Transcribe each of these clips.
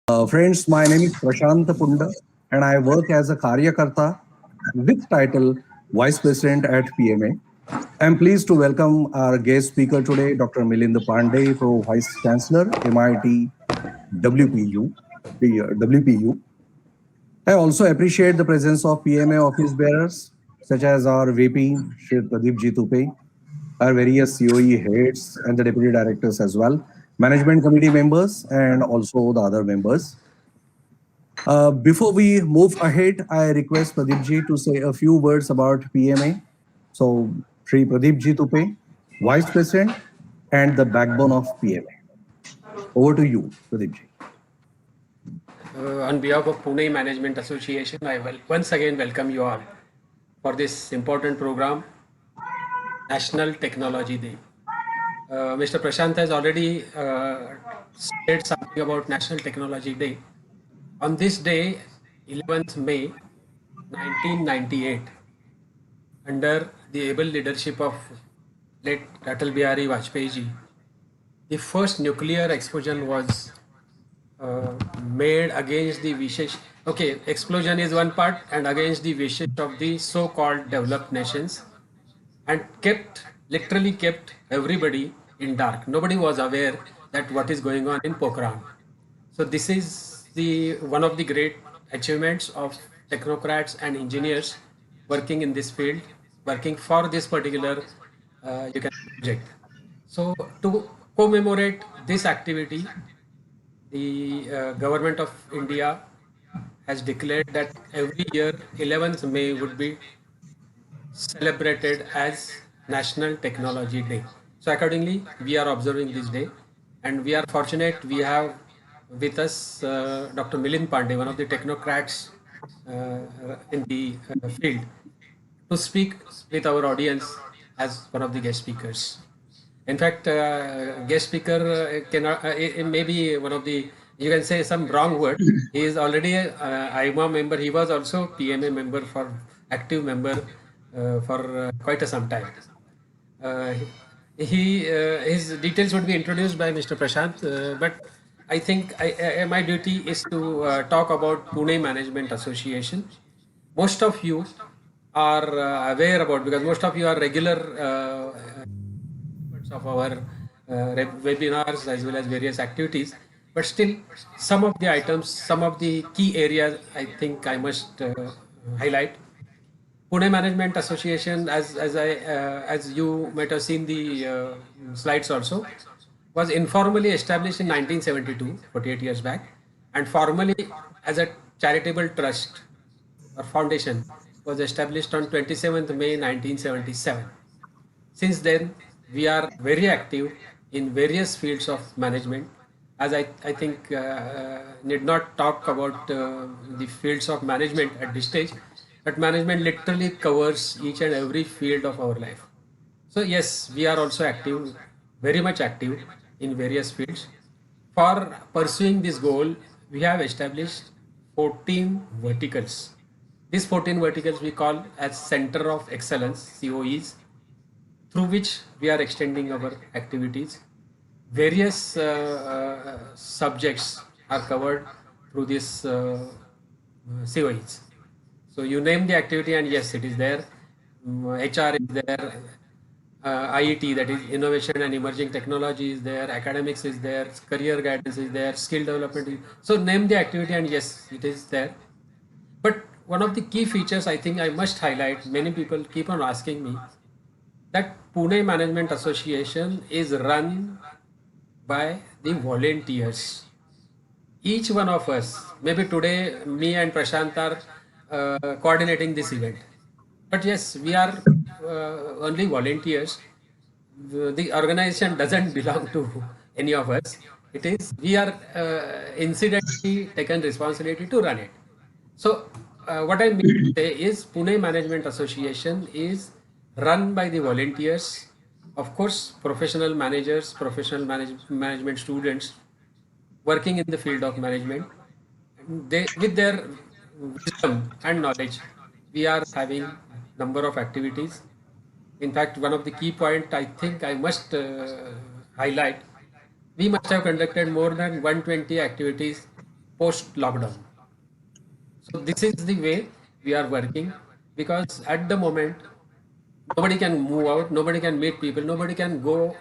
Friends, my name is Prashant Punda and I work as a Karyakarta with title Vice President at PMA. I'm pleased to welcome our guest speaker today, Dr. Milind Pandey, Pro Vice Chancellor, MIT WPU. WPU. I also appreciate the presence of PMA office bearers, such as our VP, Shri Pradeep Ji Tupe, our various COE heads and the deputy directors as well, management committee members, and also the other members. Before we move ahead, I request Pradeep ji to say a few words about PMA. So, Sri Pradeep ji Tupe, Vice President and the backbone of PMA. Over to you, Pradeep ji. On behalf of Pune Management Association, I will once again welcome you all for this important program, National Technology Day. Mr. Prashant has already said something about National Technology Day. On this day, 11th May 1998, under the able leadership of late Atal Bihari Vajpayee ji, the first nuclear explosion was made against the wishes. Okay, explosion is one part, and against the wishes of the so-called developed nations, and literally kept everybody in dark. Nobody was aware that what is going on in Pokhran. So this is the one of the great achievements of technocrats and engineers working in this field, working for this particular you can project. So to commemorate this activity, the government of India has declared that every year 11th May would be celebrated as National Technology Day. So accordingly, we are observing this day, and we are fortunate we have with us Dr. Milind Pandey, one of the technocrats in the field, to speak with our audience as one of the guest speakers. In fact, guest speaker cannot, it may be one of the, you can say some wrong word. He is already a IMA member. He was also PMA member for active member for quite some time. His details would be introduced by Mr. Prashant, but I think my duty is to talk about Pune Management Association. Most of you are aware about, because most of you are regular of our webinars as well as various activities, but still some of the items, some of the key areas I think I must highlight. Pune Management Association, as you might have seen the slides also, was informally established in 1972, 48 years back, and formally as a charitable trust or foundation was established on 27th May 1977. Since then, we are very active in various fields of management. As I think need not talk about the fields of management at this stage, but management literally covers each and every field of our life. So yes, we are also active, very much active in various fields. For pursuing this goal, we have established 14 verticals. These 14 verticals we call as Center of Excellence, COEs, through which we are extending our activities. Various subjects are covered through these COEs. So you name the activity and yes, it is there. HR is there, IET, that is Innovation and Emerging Technology is there, academics is there, career guidance is there, skill development is, so name the activity and yes, it is there. But one of the key features I think I must highlight, many people keep on asking me, that Pune Management Association is run by the volunteers. Each one of us, maybe today me and Prashant are coordinating this event. But yes, we are only volunteers. The organization doesn't belong to any of us. It is, we are incidentally taken responsibility to run it. So what I mean to say is Pune Management Association is run by the volunteers, of course, professional managers, professional management students working in the field of management. They, with their wisdom and knowledge, we are having number of activities. In fact, one of the key point I think I must highlight, we must have conducted more than 120 activities post-lockdown. So this is the way we are working, because at the moment nobody can move out, nobody can meet people, nobody can go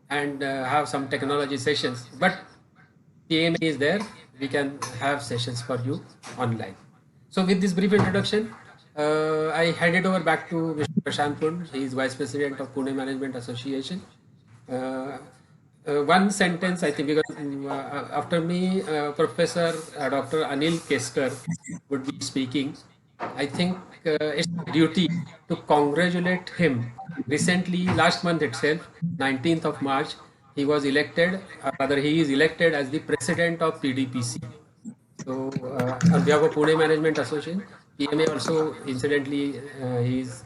and have some technology sessions. But PMA is there, we can have sessions for you online. So with this brief introduction, I hand it over back to Mr. Prashant Pund. He is Vice President of Pune Management Association. One sentence, I think, because after me, Professor Dr. Anil Keskar would be speaking. I think it's my duty to congratulate him. Recently, last month itself, 19th of March, he was elected, rather he is elected as the president of PDPC. So on behalf of Pune Management Association, PMA also, incidentally, he is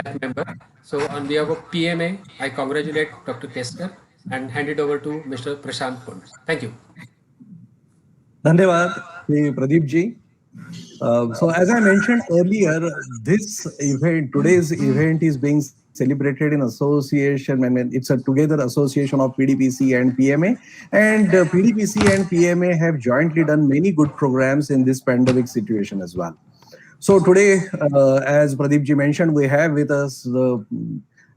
a member. So on behalf of PMA, I congratulate Dr. Keskar and hand it over to Mr. Prashant Pund. Thank you. Dhanyavad, Pradeep ji. So as I mentioned earlier, this event, today's event is being celebrated in association. I mean, it's a together association of PDPC and PMA. And PDPC and PMA have jointly done many good programs in this pandemic situation as well. So today, as Pradeep ji mentioned, we have with us the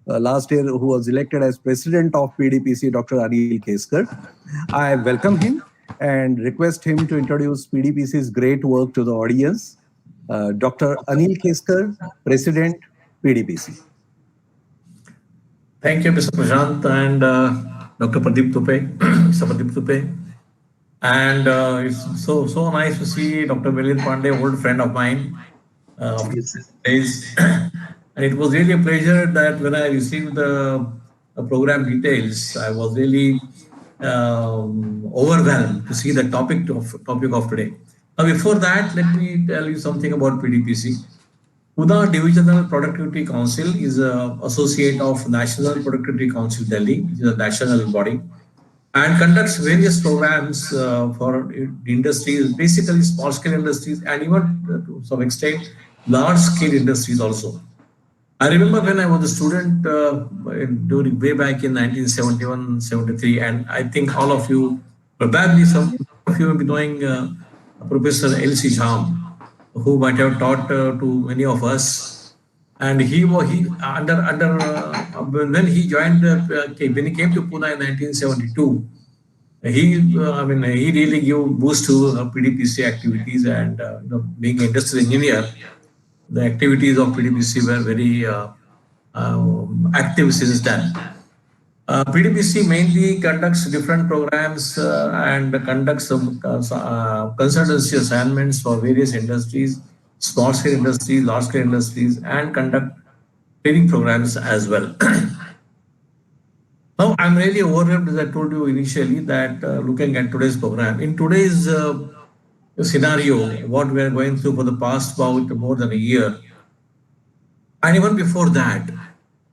last year who was elected as president of PDPC, Dr. Anil Keskar. I welcome him and request him to introduce PDPC's great work to the audience. Dr. Anil Keskar, President, PDPC. Thank you, Mr. Prashant and Dr. Pradeep Tupe, Mr. Pradeep Tupe. And it's so nice to see Dr. Milind Pandey, old friend of mine, of days. And it was really a pleasure that when I received the program details, I was really overwhelmed to see the topic of today. Now, before that, let me tell you something about PDPC. Pune Divisional Productivity Council is an associate of National Productivity Council Delhi, which is a national body, and conducts various programs for industries, basically small-scale industries, and even to some extent large-scale industries also. I remember when I was a student during way back in 1971-73, and I think all of you, probably some of you will be knowing Professor L.C. Jham, who might have taught to many of us. And when he joined, when he came to Pune in 1972, he really gave boost to PDPC activities, and being an industrial engineer, the activities of PDPC were very active since then. PDPC mainly conducts different programs and conducts some consultancy assignments for various industries, small-scale industries, large-scale industries, and conduct training programs as well. Now, I'm really overwhelmed, as I told you initially, that looking at today's program, in today's scenario, what we are going through for the past about more than a year, and even before that,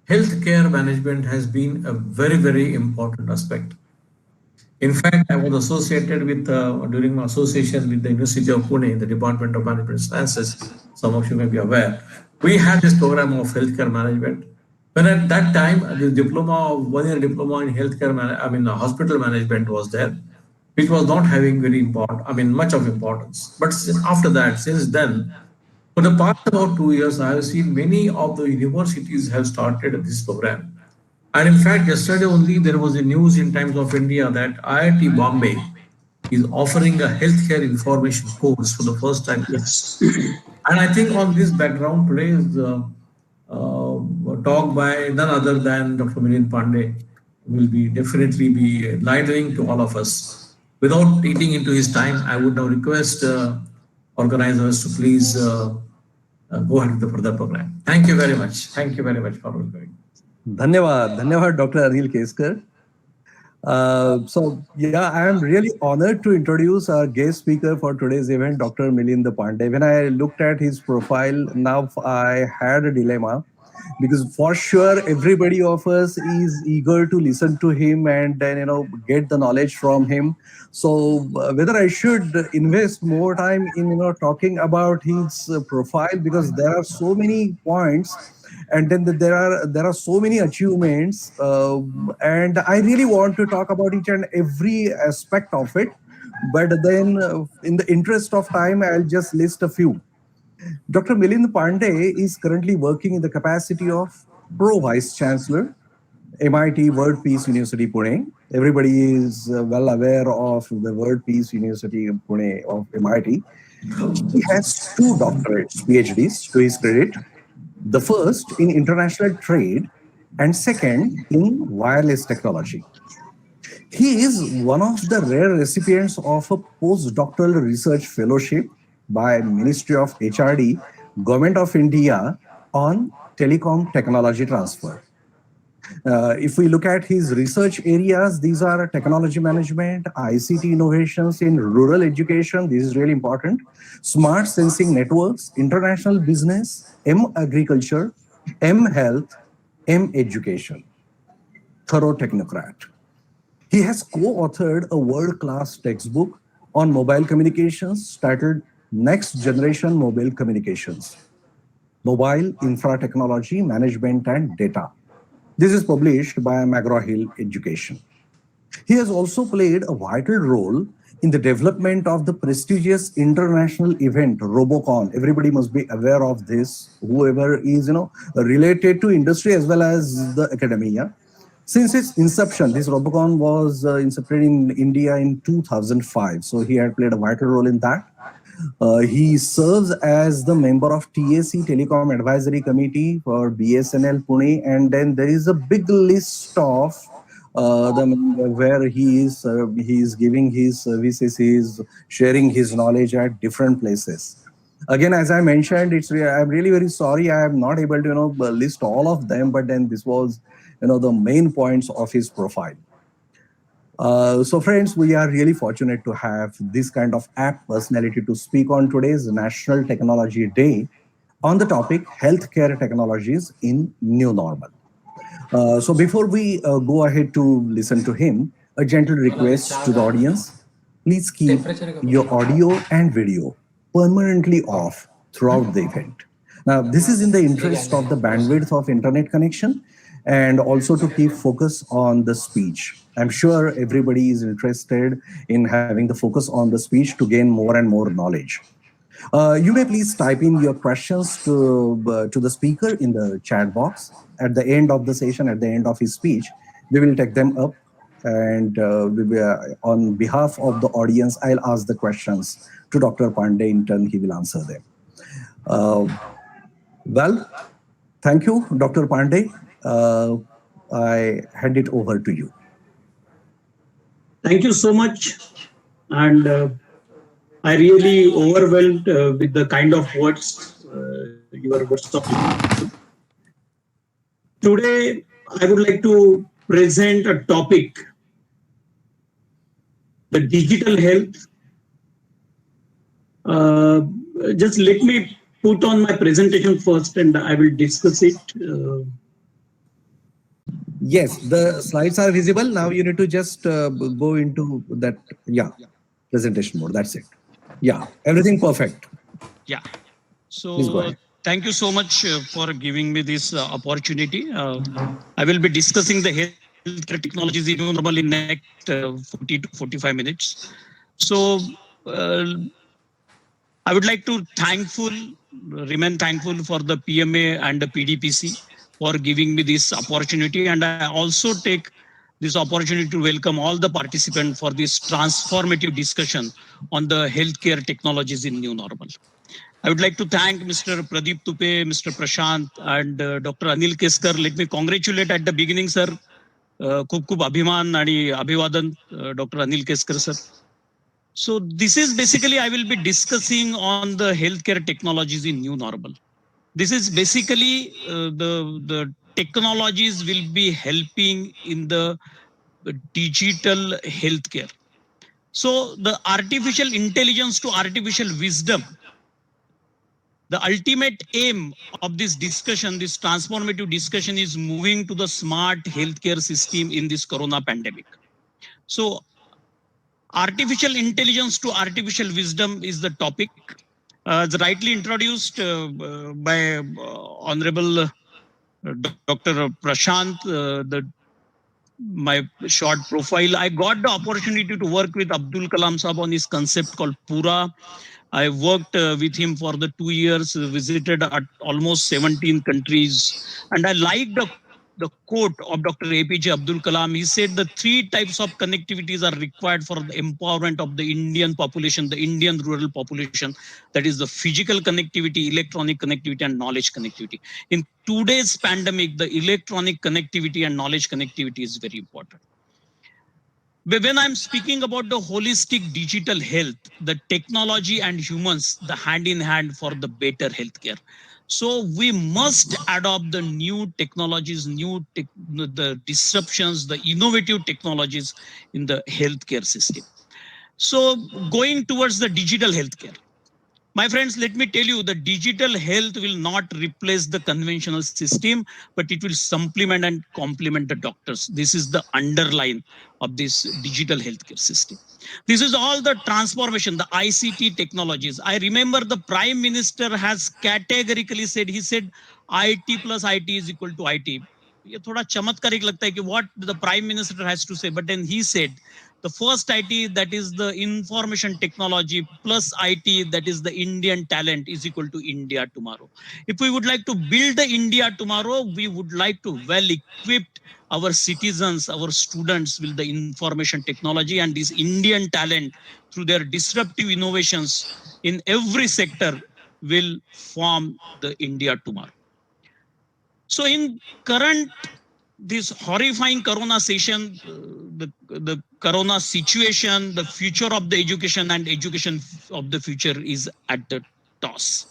healthcare management has been a very, very important aspect. In fact, I was associated with, during my association with the University of Pune in the Department of Management Sciences, some of you may be aware, we had this program of healthcare management. When at that time, the diploma, one-year diploma in healthcare, hospital management was there, which was not having much of importance. But after that, since then, for the past about 2 years, I have seen many of the universities have started this program. And in fact, yesterday only there was a news in Times of India that IIT Bombay is offering a healthcare information course for the first time. Yes. And I think on this background, today is talk by none other than Dr. Milind Pandey will definitely be enlightening to all of us. Without eating into his time, I would now request organizers to please go ahead with the further program. Thank you very much. Thank you very much for welcoming. Dhanyavad, Dr. Anil Keskar. I am really honored to introduce our guest speaker for today's event, Dr. Milind Pandey. When I looked at his profile, now I had a dilemma, because for sure everybody of us is eager to listen to him and then get the knowledge from him. So whether I should invest more time in talking about his profile, because there are so many points, and then there are so many achievements, and I really want to talk about each and every aspect of it. But then, in the interest of time, I'll just list a few. Dr. Milind Pandey is currently working in the capacity of Pro Vice Chancellor, MIT World Peace University Pune. Everybody is well aware of the World Peace University in Pune of MIT. He has two doctorates, PhDs, to his credit. The first in international trade, and second in wireless technology. He is one of the rare recipients of a postdoctoral research fellowship by Ministry of HRD, Government of India on telecom technology transfer. If we look at his research areas, these are technology management, ICT innovations in rural education, this is really important, smart sensing networks, international business, M agriculture, M health, M education. Thorough technocrat. He has co-authored a world-class textbook on mobile communications titled Next Generation Mobile Communications, Mobile Infra Technology Management and Data. This is published by McGraw-Hill Education. He has also played a vital role in the development of the prestigious international event Robocon. Everybody must be aware of this, whoever is related to industry as well as the academia. Since its inception, this Robocon was incepted in India in 2005. So he had played a vital role in that. He serves as the member of TAC Telecom Advisory Committee for BSNL Pune, and then there is a big list of where he is giving his services, he is sharing his knowledge at different places. Again, as I mentioned, I'm really very sorry I am not able to list all of them, but then this was the main points of his profile. So friends, we are really fortunate to have this kind of apt personality to speak on today's National Technology Day on the topic healthcare technologies in new normal. So before we go ahead to listen to him, a gentle request to the audience, please keep your audio and video permanently off throughout the event. Now, this is in the interest of the bandwidth of internet connection and also to keep focus on the speech. I'm sure everybody is interested in having the focus on the speech to gain more and more knowledge. You may please type in your questions to the speaker in the chat box. At the end of the session, at the end of his speech, we will take them up. And on behalf of the audience, I'll ask the questions to Dr. Pandey. In turn, he will answer them. Well, thank you, Dr. Pandey. I hand it over to you. Thank you so much. And I really overwhelmed with the kind of words, your words of wisdom. Today, I would like to present a topic, the digital health. Just let me put on my presentation first and I will discuss it. Yes, the slides are visible. Now you need to just go into that, presentation mode. That's it. Yeah, everything perfect. Yeah. So thank you so much for giving me this opportunity. I will be discussing the healthcare technologies in new normal in next 40 to 45 minutes. So I would like to remain thankful for the PMA and the PDPC for giving me this opportunity. And I also take this opportunity to welcome all the participants for this transformative discussion on the healthcare technologies in new normal. I would like to thank Mr. Pradeep Tupe, Mr. Prashant, and Dr. Anil Keskar. Let me congratulate at the beginning, sir. Khub khub abhiman ani abhivadan, Dr. Anil Keskar, sir. So this is basically, I will be discussing on the healthcare technologies in new normal. This is basically the technologies will be helping in the digital healthcare. So the artificial intelligence to artificial wisdom, the ultimate aim of this discussion, this transformative discussion, is moving to the smart healthcare system in this corona pandemic. So artificial intelligence to artificial wisdom is the topic. It's rightly introduced by Honorable Dr. Prashant. my short profile. I got the opportunity to work with Abdul Kalam Sahab on his concept called Pura. I worked with him for the 2 years, visited at almost 17 countries, and I liked the quote of Dr. APJ Abdul Kalam. He said the 3 types of connectivities are required for the empowerment of the Indian population, the Indian rural population. That is the physical connectivity, electronic connectivity, and knowledge connectivity. In today's pandemic, the electronic connectivity and knowledge connectivity is very important. But when I'm speaking about the holistic digital health, the technology and humans, the hand in hand for the better healthcare. So we must adopt the new technologies, the disruptions, the innovative technologies in the healthcare system. So going towards the digital healthcare. My friends, let me tell you, the digital health will not replace the conventional system, but it will supplement and complement the doctors. This is the underline of this digital healthcare system. This is all the transformation, the ICT technologies. I remember the Prime Minister has categorically said, he said, IT plus IT is equal to IT. ये थोड़ा चमत्कारिक लगता है कि what the Prime Minister has to say, but then he said, the first IT, that is the information technology, plus IT, that is the Indian talent, is equal to India tomorrow. If we would like to build the India tomorrow, we would like to well equipped our citizens, our students with the information technology, and this Indian talent through their disruptive innovations in every sector will form the India tomorrow. So in current, this horrifying corona session, the corona situation, the future of the education and education of the future is at the toss.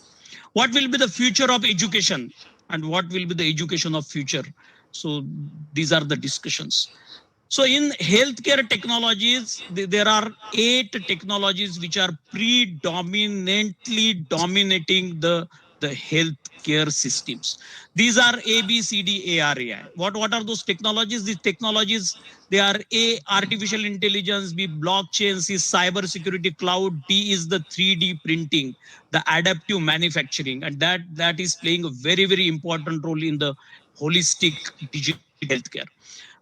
What will be the future of education and what will be the education of future? So these are the discussions. So in healthcare technologies, there are 8 technologies which are predominantly dominating the healthcare systems. These are A, B, C, D, A, R, A, I. What are those technologies? These technologies, they are A, artificial intelligence, B, blockchain, C, cyber security, cloud, D is the 3D printing, the adaptive manufacturing, and that is playing a very, very important role in the holistic digital healthcare.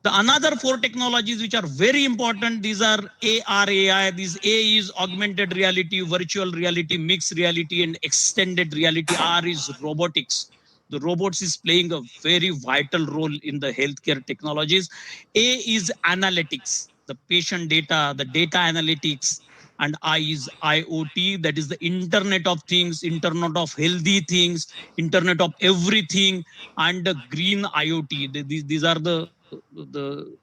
The another 4 technologies which are very important, these are AR, AI. This A is augmented reality, virtual reality, mixed reality, and extended reality. R is robotics. The robots is playing a very vital role in the healthcare technologies. A is analytics, the patient data, the data analytics, and I is IoT, that is the Internet of Things, Internet of Healthy Things, Internet of Everything, and the green IoT. These are the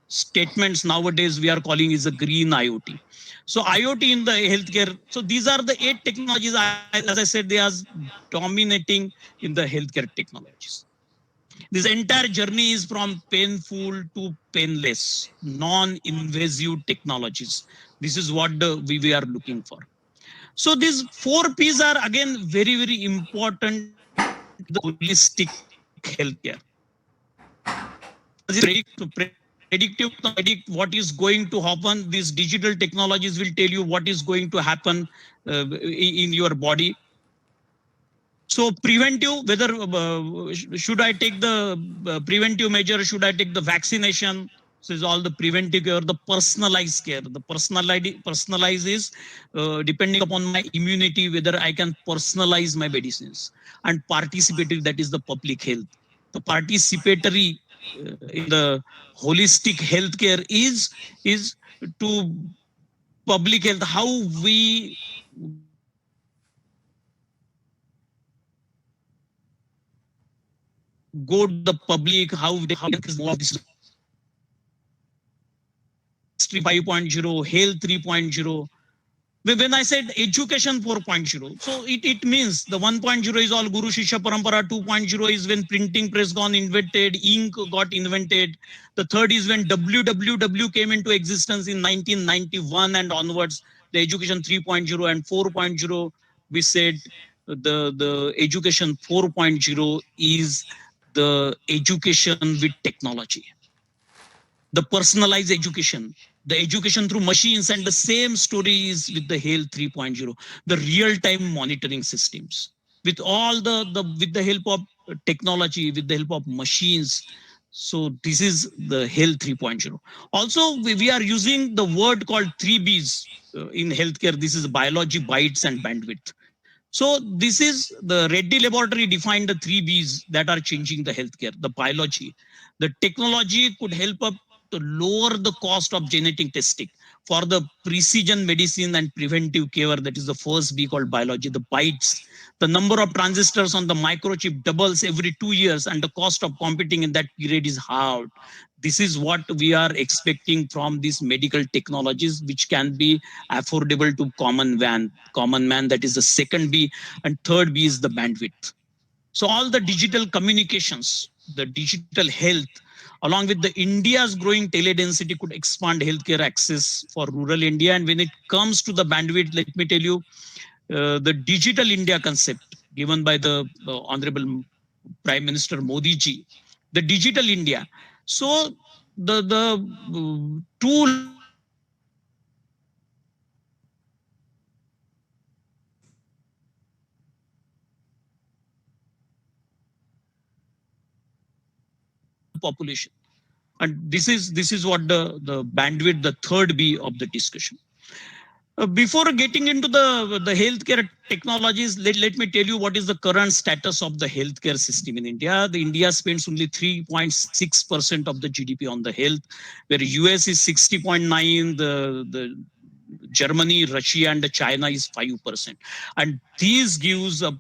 statements nowadays we are calling is a green IoT. So IoT in the healthcare. So these are the 8 technologies, as I said, they are dominating in the healthcare technologies. This entire journey is from painful to painless, non-invasive technologies. This is what we are looking for. So these 4 P's are again very, very important to the holistic healthcare. Predict what is going to happen. These digital technologies will tell you what is going to happen in your body. So preventive, whether should I take the preventive measure, should I take the vaccination? So is all the preventive care, the personalized care. The personalized is depending upon my immunity, whether I can personalize my medicines. And participative, that is the public health. The participatory in the holistic healthcare is to public health, how we go to the public, how this 5.0, health 3.0. When I said education 4.0, so it means the 1.0 is all Guru Shishya Parampara, 2.0 is when printing press got invented, ink got invented. The third is when WWW came into existence in 1991 and onwards, the education 3.0 and 4.0, we said the education 4.0 is the education with technology. The personalized education, the education through machines, and the same story is with the health 3.0, the real-time monitoring systems with all with the help of technology, with the help of machines. So this is the health 3.0. Also, we are using the word called 3Bs in healthcare. This is biology, bytes, and bandwidth. So this is the Reddy Laboratory defined the 3Bs that are changing the healthcare. The biology, the technology could help up to lower the cost of genetic testing for the precision medicine and preventive care. That is the first B called biology. The bytes, the number of transistors on the microchip doubles every 2 years, and the cost of computing in that period is halved. This is what we are expecting from these medical technologies, which can be affordable to common man. That is the second B, and third B is the bandwidth. So all the digital communications, the digital health, along with the India's growing teledensity could expand healthcare access for rural India. And when it comes to the bandwidth, let me tell you, the digital India concept given by the Honorable Prime Minister Modi ji, the digital India. So the tool population. And this is what the bandwidth, the third B of the discussion. Before getting into the healthcare technologies, let me tell you what is the current status of the healthcare system in India. The India spends only 3.6% of the GDP on the health, where US is 60.9, the Germany, Russia, and China is 5%. And this gives a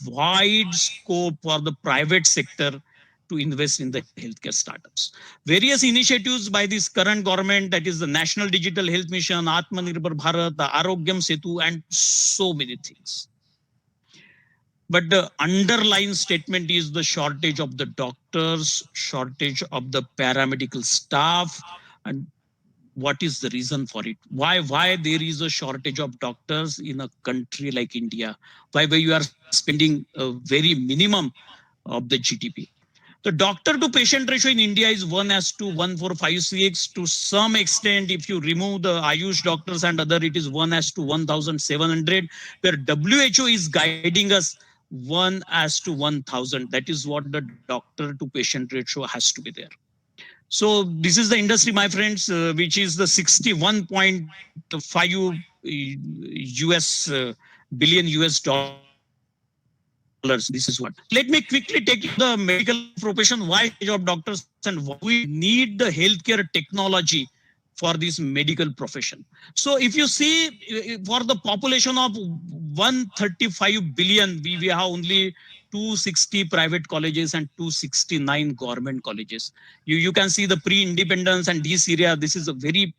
wide scope for the private sector to invest in the healthcare startups. Various initiatives by this current government, that is the National Digital Health Mission, Atmanirbhar Bharat, the Arogyam Setu, and so many things. But the underlying statement is the shortage of the doctors, shortage of the paramedical staff, and what is the reason for it? Why there is a shortage of doctors in a country like India? Why you are spending a very minimum of the GDP? The doctor to patient ratio in India is 1:1,456. To some extent, if you remove the Ayush doctors and other, it is 1:1,700, where WHO is guiding us 1:1,000. That is what the doctor to patient ratio has to be there. So this is the industry, my friends, which is the 61.5 billion US dollars. This is what. Let me quickly take you the medical profession, why job doctors and why we need the healthcare technology for this medical profession. So if you see, for the population of 135 billion, we have only 260 private colleges and 269 government colleges. You can see the pre-independence and this area, this is a very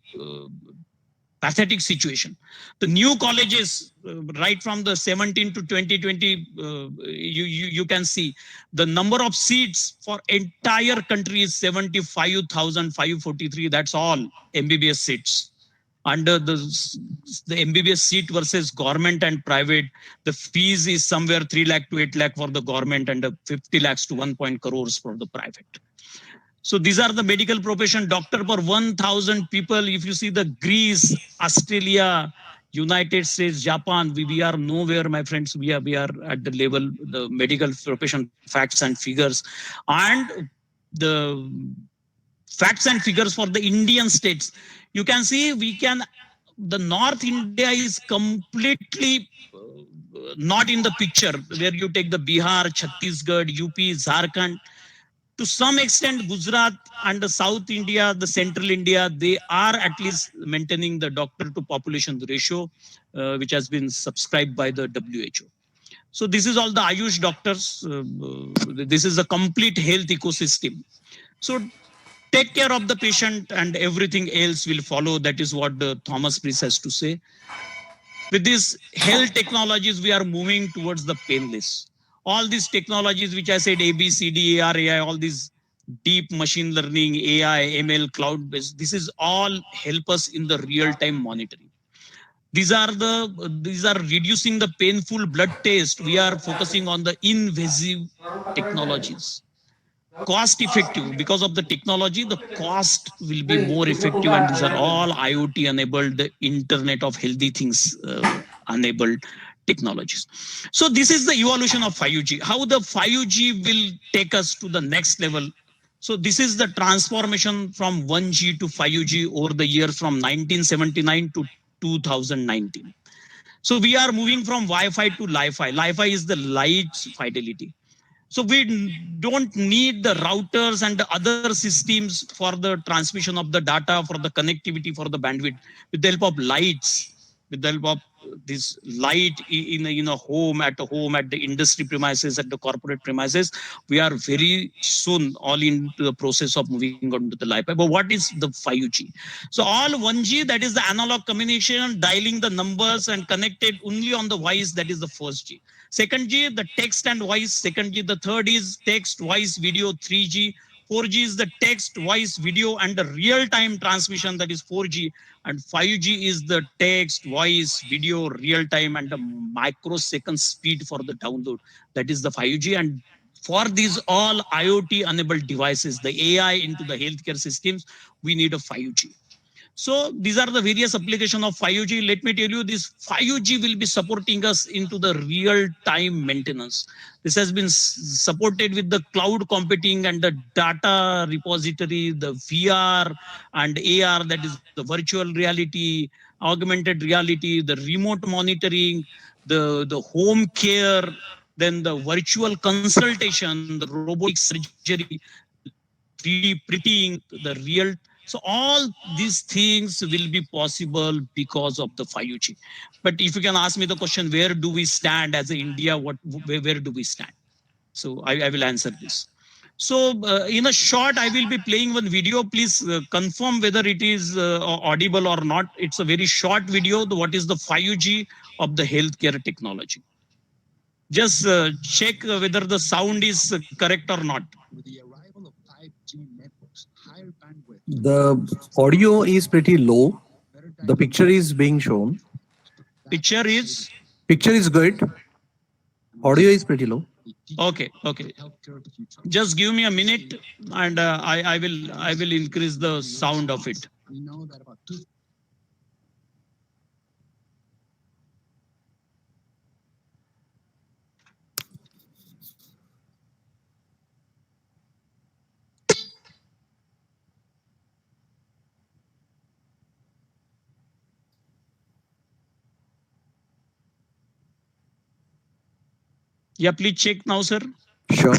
pathetic situation. The new colleges, right from the 17 to 2020, you can see the number of seats for entire country is 75,543. That's all MBBS seats. Under the MBBS seat versus government and private, the fees is somewhere 3 lakh to 8 lakh for the government and 50 lakhs to 1 crores for the private. So these are the medical profession, doctor per 1,000 people. If you see the Greece, Australia, United States, Japan, we are nowhere, my friends. We are at the level, the medical profession facts and figures. And the facts and figures for the Indian states. You can see the North India is completely not in the picture, where you take the Bihar, Chhattisgarh, UP, Jharkhand. To some extent, Gujarat and the South India, the Central India, they are at least maintaining the doctor to population ratio, which has been subscribed by the WHO. So this is all the Ayush doctors. This is a complete health ecosystem. So take care of the patient and everything else will follow. That is what Thomas Price has to say. With these health technologies, we are moving towards the painless. All these technologies, which I said, A, B, C, D, A, R, AI, all these deep machine learning, AI, ML, cloud-based, this is all help us in the real-time monitoring. These are reducing the painful blood test. We are focusing on the invasive technologies. Cost effective, because of the technology, the cost will be more effective, and these are all IoT enabled, the Internet of Healthy Things enabled technologies. So this is the evolution of 5G. How the 5G will take us to the next level. So this is the transformation from 1G to 5G over the years from 1979 to 2019. So we are moving from Wi-Fi to Li-Fi. Li-Fi is the light fidelity. So we don't need the routers and the other systems for the transmission of the data, for the connectivity, for the bandwidth. With the help of lights, with the help of this light in a home, at the industry premises, at the corporate premises, we are very soon all into the process of moving on to the Li-Fi. But what is the 5G? So all 1G, that is the analog communication, dialing the numbers and connected only on the voice, that is the first G. Second G, the text and voice. Second G, the third is text, voice, video, 3G. 4G is the text, voice, video, and the real-time transmission, that is 4G. And 5G is the text, voice, video, real-time, and the microsecond speed for the download. That is the 5G. And for these all IoT-enabled devices, the AI into the healthcare systems, we need a 5G. So these are the various applications of 5G. Let me tell you, this 5G will be supporting us into the real-time maintenance. This has been supported with the cloud computing and the data repository, the VR and AR, that is the virtual reality, augmented reality, the remote monitoring, the home care, then the virtual consultation, the robotic surgery, 3D printing, the real. So all these things will be possible because of the 5G. But if you can ask me the question, where do we stand as India? Where do we stand? So I will answer this. So in a short, I will be playing one video. Please confirm whether it is audible or not. It's a very short video. What is the 5G of the healthcare technology? Just check whether the sound is correct or not. With the arrival of 5G networks, higher bandwidth, The audio is pretty low. The picture is being shown. Picture is good. Audio is pretty low. okay. Just give me a minute, and I will increase the sound of it. we know that about Yeah, please check now, sir. Sure.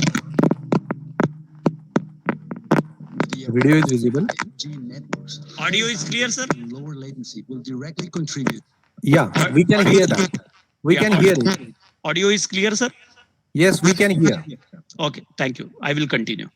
the Video is visible. 5G networks, Audio is clear, sir. lower latency will directly contribute. Yeah, we can hear that. We can hear it. Audio is clear, sir. Yes, we can hear. Okay, thank you. I will continue.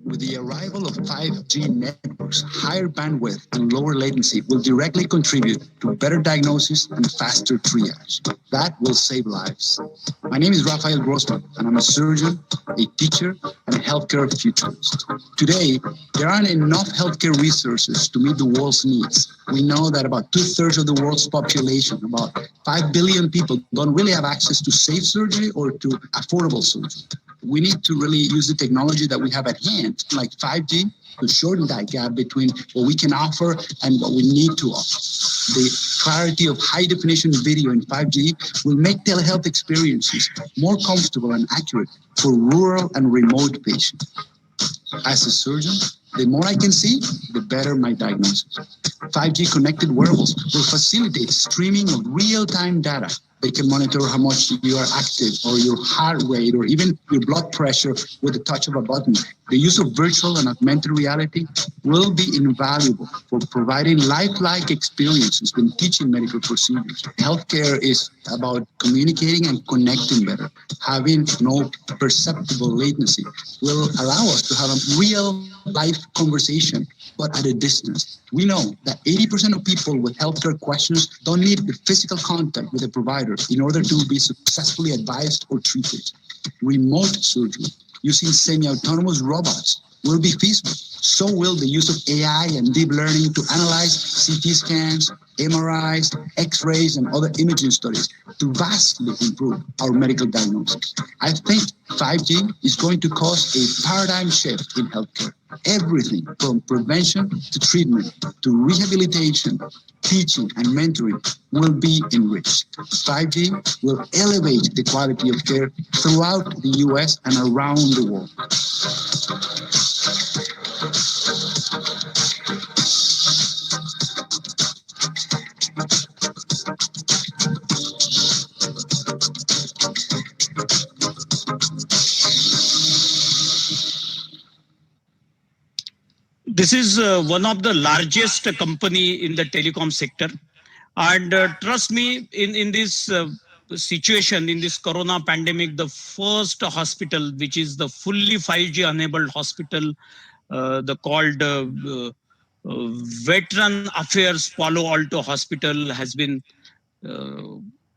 With the arrival of 5G networks, higher bandwidth and lower latency will directly contribute to better diagnosis and faster triage. That will save lives. My name is Rafael Grossman, and I'm a surgeon, a teacher, and a healthcare futurist. Today, there aren't enough healthcare resources to meet the world's needs. We know that about 2/3 of the world's population, about 5 billion people, don't really have access to safe surgery or to affordable surgery. We need to really use the technology that we have at hand, like 5G, to shorten that gap between what we can offer and what we need to offer. The clarity of high-definition video in 5G will make telehealth experiences more comfortable and accurate for rural and remote patients. As a surgeon, the more I can see, the better my diagnosis. 5G connected wearables will facilitate streaming of real-time data. They can monitor how much you are active, or your heart rate, or even your blood pressure with the touch of a button. The use of virtual and augmented reality will be invaluable for providing lifelike experiences when teaching medical procedures. Healthcare is about communicating and connecting better. Having no perceptible latency will allow us to have a real life conversation, but at a distance. We know that 80% of people with healthcare questions don't need the physical contact with a provider in order to be successfully advised or treated. Remote surgery using semi-autonomous robots will be feasible. So will the use of AI and deep learning to analyze CT scans, MRIs, X-rays, and other imaging studies to vastly improve our medical diagnosis. I think 5G is going to cause a paradigm shift in healthcare. Everything from prevention to treatment to rehabilitation, teaching and mentoring will be enriched. 5G will elevate the quality of care throughout the US and around the world. This is one of the largest company in the telecom sector. And trust me, in this situation, in this corona pandemic, the first hospital, which is the fully 5G enabled hospital, the called Veteran Affairs Palo Alto Hospital has been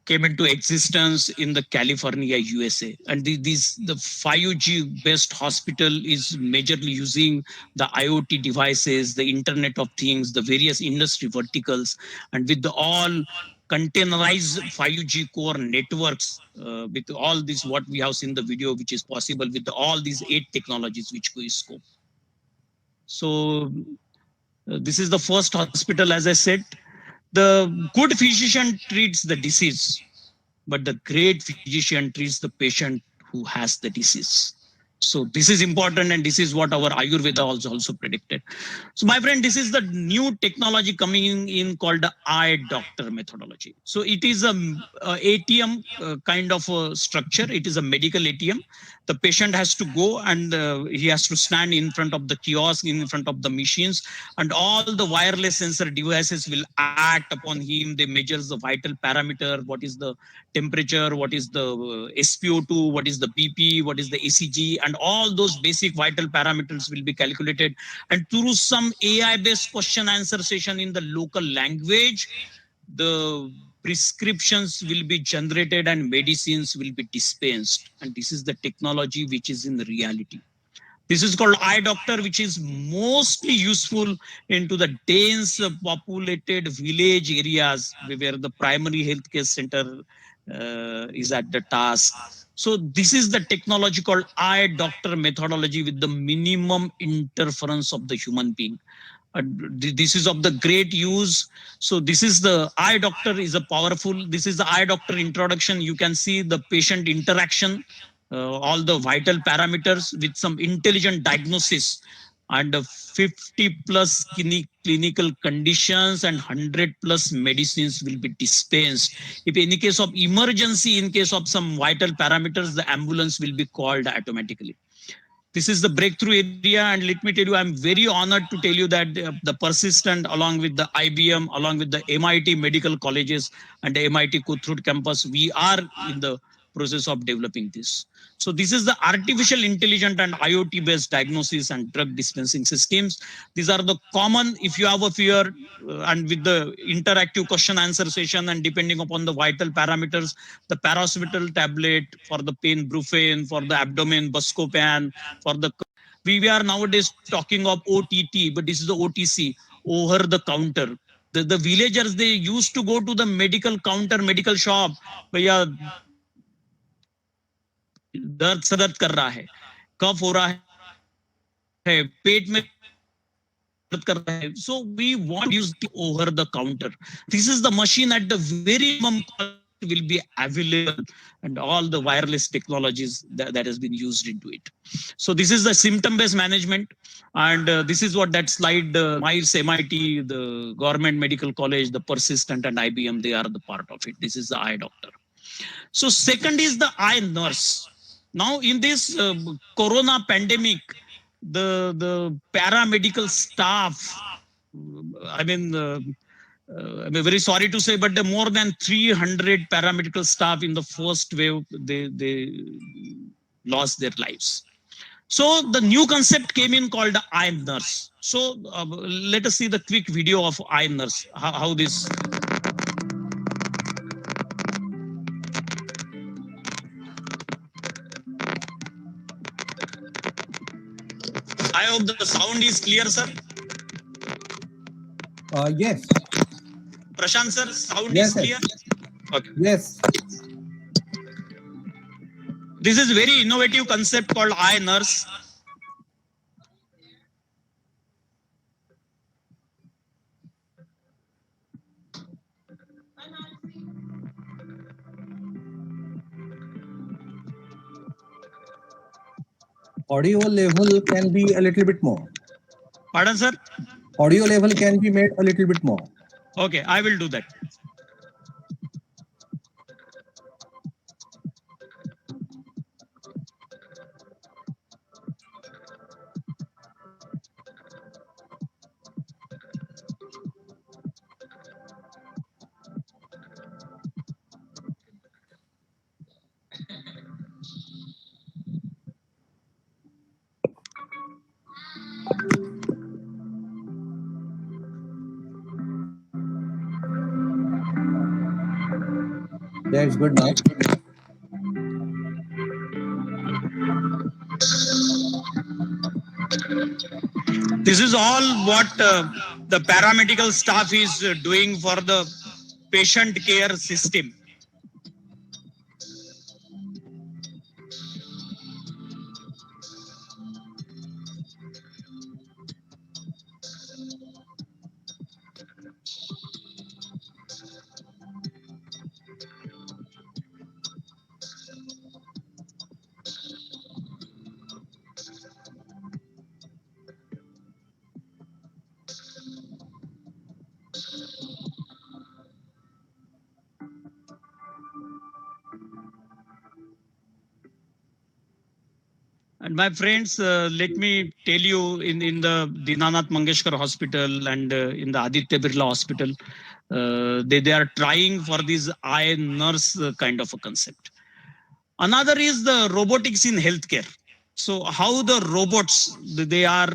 came into existence in the California, USA. And the 5G based hospital is majorly using the IoT devices, the Internet of Things, the various industry verticals, and with all containerized 5G core networks, with all this what we have seen the video, which is possible with all these 8 technologies which we scope. So this is the first hospital, as I said. The good physician treats the disease, but the great physician treats the patient who has the disease. So this is important, and this is what our Ayurveda also predicted. So my friend, this is the new technology coming in called the eye doctor methodology. So it is a ATM kind of a structure. It is a medical ATM. The patient has to go and he has to stand in front of the kiosk, in front of the machines, and all the wireless sensor devices will act upon him. They measure the vital parameter, what is the temperature, what is the SpO2, what is the BP, what is the ECG, and all those basic vital parameters will be calculated. And through some AI-based question answer session in the local language, the prescriptions will be generated and medicines will be dispensed. And this is the technology which is in the reality. This is called eye doctor, which is mostly useful into the dense populated village areas where the primary healthcare center is at the task. So this is the technology called eye doctor methodology with the minimum interference of the human being. This is of the great use. So this is the eye doctor is a powerful, this is the eye doctor introduction. You can see the patient interaction, all the vital parameters with some intelligent diagnosis, and 50 plus clinical conditions and 100 plus medicines will be dispensed. If any case of emergency, in case of some vital parameters, the ambulance will be called automatically. This is the breakthrough area, and let me tell you, I'm very honored to tell you that the Persistent, along with the IBM, along with the MIT medical colleges and the MIT Kuthrud campus, we are in the process of developing this. So this is the artificial intelligence and IoT based diagnosis and drug dispensing systems. These are the common, if you have a fear, and with the interactive question answer session, and depending upon the vital parameters, the paracetamol tablet for the pain, Brufen, for the abdomen, Buscopan, for the, we are nowadays talking of OTT, but this is the OTC, over the counter. The villagers, they used to go to the medical counter, medical shop, भैया दर्द सदर्द कर रहा है, कफ हो रहा है, पेट में दर्द कर रहा है. So we want to use the over the counter. This is the machine at the very minimum cost will be available, and all the wireless technologies that has been used into it. So this is the symptom based management, and this is what that slide, Miles, MIT, the government medical college, the Persistent and IBM, they are the part of it. This is the eye doctor. So second is the eye nurse. Now in this corona pandemic, the paramedical staff, I mean, I'm very sorry to say, but the more than 300 paramedical staff in the first wave, they lost their lives. So the new concept came in called the eye nurse. So let us see the quick video of eye nurse, how this. I hope the sound is clear, sir. Yes. Prashant sir, sound Yes, is clear? Okay. Yes. This is very innovative concept called eye nurse. audio level can be a little bit more. Pardon, sir? Audio level can be made a little bit more. Okay, I will do that. Yeah, it's good now. This is all what the paramedical staff is doing for the patient care system. And my friends, let me tell you, in the Dinanath Mangeshkar Hospital and in the Aditya Birla Hospital, they are trying for this eye nurse kind of a concept. Another is the robotics in healthcare. So how the robots, they are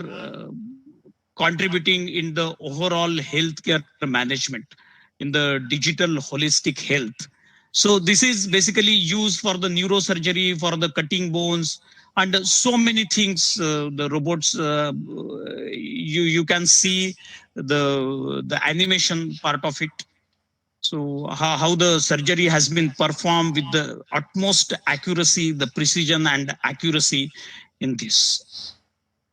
contributing in the overall healthcare management, in the digital holistic health. So this is basically used for the neurosurgery, for the cutting bones, and so many things. The robots, you can see the animation part of it. So how the surgery has been performed with the utmost accuracy, the precision and accuracy in this.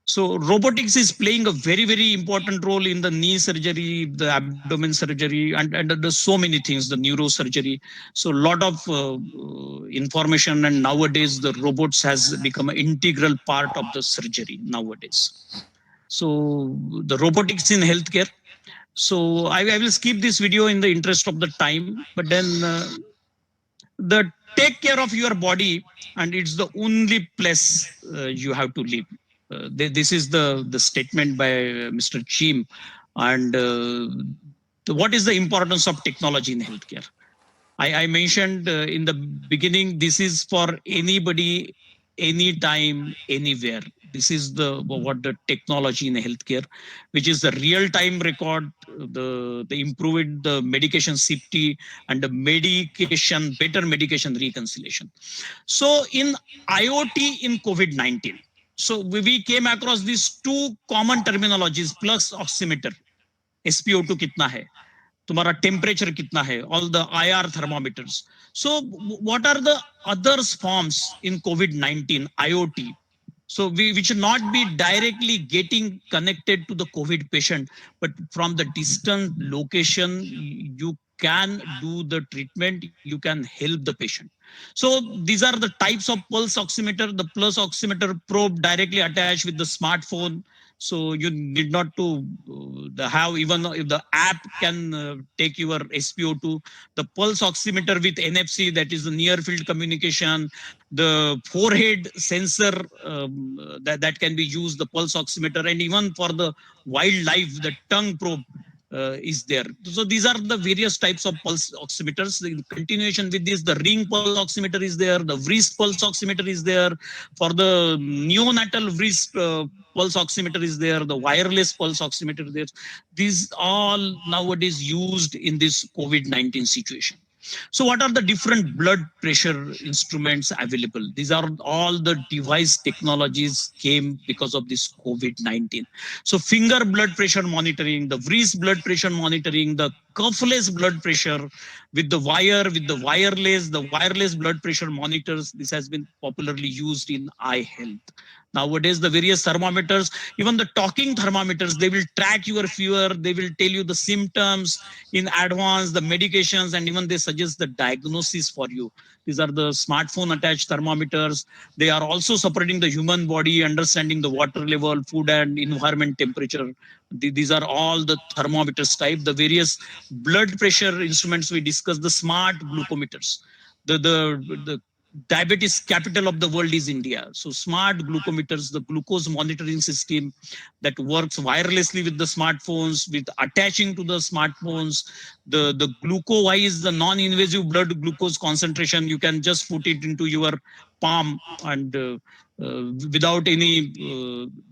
So robotics is playing a very, very important role in the knee surgery, the abdomen surgery, and there's so many things, the neurosurgery. So a lot of information, and nowadays the robots has become an integral part of the surgery nowadays. So the robotics in healthcare. So I will skip this video in the interest of the time, but then the take care of your body, and it's the only place you have to live. This is the statement by Mr. Chim. And what is the importance of technology in healthcare? I mentioned in the beginning, this is for anybody, anytime, anywhere. This is what the technology in healthcare, which is the real-time record, the improved the medication safety, and the medication, better medication reconciliation. So in IoT in COVID-19, so we came across these two common terminologies: pulse oximeter, SpO2 कितना है, तुम्हारा temperature कितना है, all the IR thermometers. So what are the other forms in COVID-19 IoT? So we should not be directly getting connected to the COVID patient, but from the distant location, you can do the treatment, you can help the patient. So these are the types of pulse oximeter, the pulse oximeter probe directly attached with the smartphone. So you need not to have, even if the app can take your SpO2, the pulse oximeter with NFC, that is the near field communication, the forehead sensor that can be used, the pulse oximeter, and even for the wildlife, the tongue probe is there. So these are the various types of pulse oximeters. In continuation with this, the ring pulse oximeter is there, the wrist pulse oximeter is there, for the neonatal wrist pulse oximeter is there, the wireless pulse oximeter is there. These all nowadays used in this COVID-19 situation. So what are the different blood pressure instruments available? These are all the device technologies came because of this COVID-19. So finger blood pressure monitoring, the wrist blood pressure monitoring, the cuffless blood pressure with the wire, with the wireless blood pressure monitors. This has been popularly used in eye health. Nowadays, the various thermometers, even the talking thermometers, they will track your fever, they will tell you the symptoms in advance, the medications, and even they suggest the diagnosis for you. These are the smartphone attached thermometers. They are also supporting the human body, understanding the water level, food and environment temperature. These are all the thermometers type. The various blood pressure instruments we discussed, the smart glucometers. The diabetes capital of the world is India. So smart glucometers, the glucose monitoring system that works wirelessly with the smartphones, with attaching to the smartphones. The GlucoWise, the non-invasive blood glucose concentration, you can just put it into your palm and without any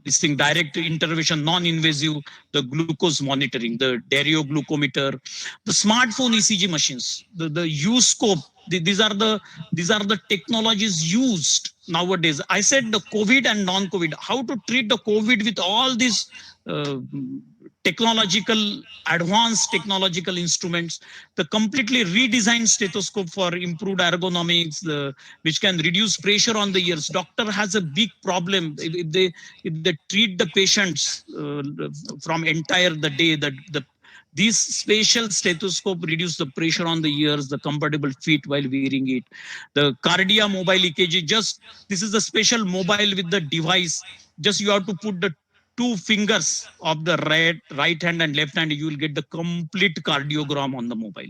this thing, direct intervention, non-invasive, the glucose monitoring, the Dario glucometer, the smartphone ECG machines, the U-scope. These are the technologies used nowadays. I said the COVID and non-COVID, how to treat the COVID with all these advanced technological instruments, the completely redesigned stethoscope for improved ergonomics, which can reduce pressure on the ears. Doctor has a big problem if they treat the patients from entire the day, these spatial stethoscope reduce the pressure on the ears, the comfortable fit while wearing it. The Cardia mobile EKG, this is a special mobile with the device. Just you have to put the 2 fingers of the right hand and left hand, you will get the complete cardiogram on the mobile.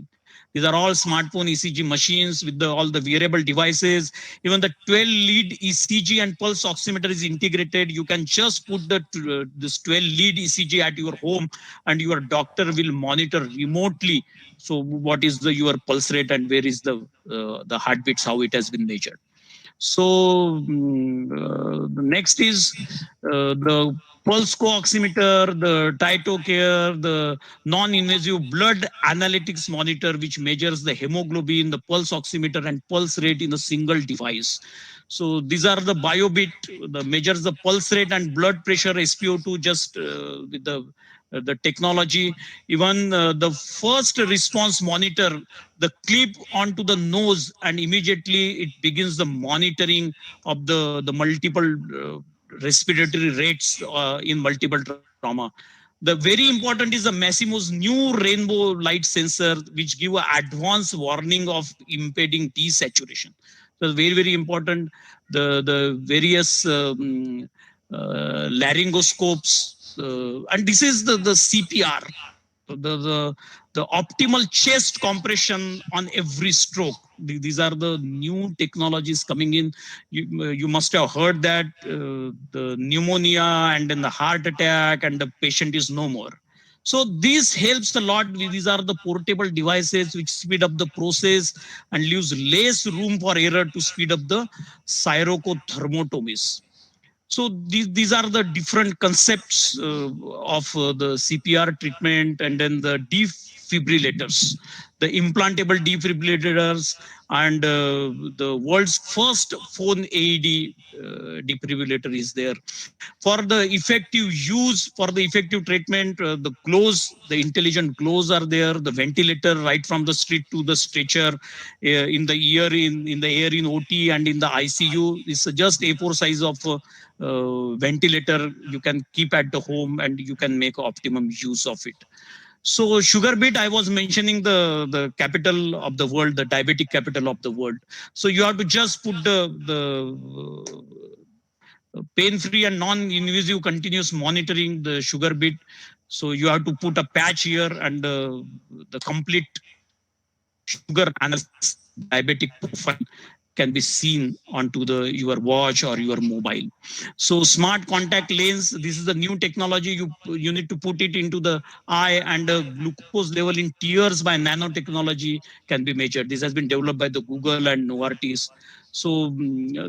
These are all smartphone ECG machines with all the wearable devices. Even the 12-lead ECG and pulse oximeter is integrated. You can just put this 12-lead ECG at your home and your doctor will monitor remotely. So what is your pulse rate and where is the heartbeats, how it has been measured. So the next is the pulse oximeter, the TytoCare, the non-invasive blood analytics monitor, which measures the hemoglobin, the pulse oximeter and pulse rate in a single device. So these are the BioBit, that measures the pulse rate and blood pressure, SpO2, just with the technology. Even the first response monitor, the clip onto the nose and immediately it begins the monitoring of the multiple respiratory rates in multiple trauma. The very important is the Masimo's new rainbow light sensor, which give an advanced warning of impeding desaturation. So very, very important. The various laryngoscopes, and this is the CPR, the optimal chest compression on every stroke. These are the new technologies coming in. You must have heard that the pneumonia and then the heart attack and the patient is no more. So this helps a lot. These are the portable devices which speed up the process and leaves less room for error to speed up the sirocothermotomies. So these are the different concepts of the CPR treatment, and then the defibrillators, the implantable defibrillators, and the world's first phone AED defibrillator is there. For the effective use, for the effective treatment, the gloves, the intelligent gloves are there, the ventilator right from the street to the stretcher, in the ear, in the air in OT and in the ICU. It's just A4 size of ventilator you can keep at the home and you can make optimum use of it. So SugarBit, I was mentioning the capital of the world, the diabetic capital of the world. So you have to just put the pain-free and non-invasive continuous monitoring, the SugarBit. So you have to put a patch here and the complete sugar analysis, diabetic profile can be seen onto your watch or your mobile. So smart contact lens, this is the new technology. You need to put it into the eye, and the glucose level in tears by nanotechnology can be measured. This has been developed by the Google and Novartis. So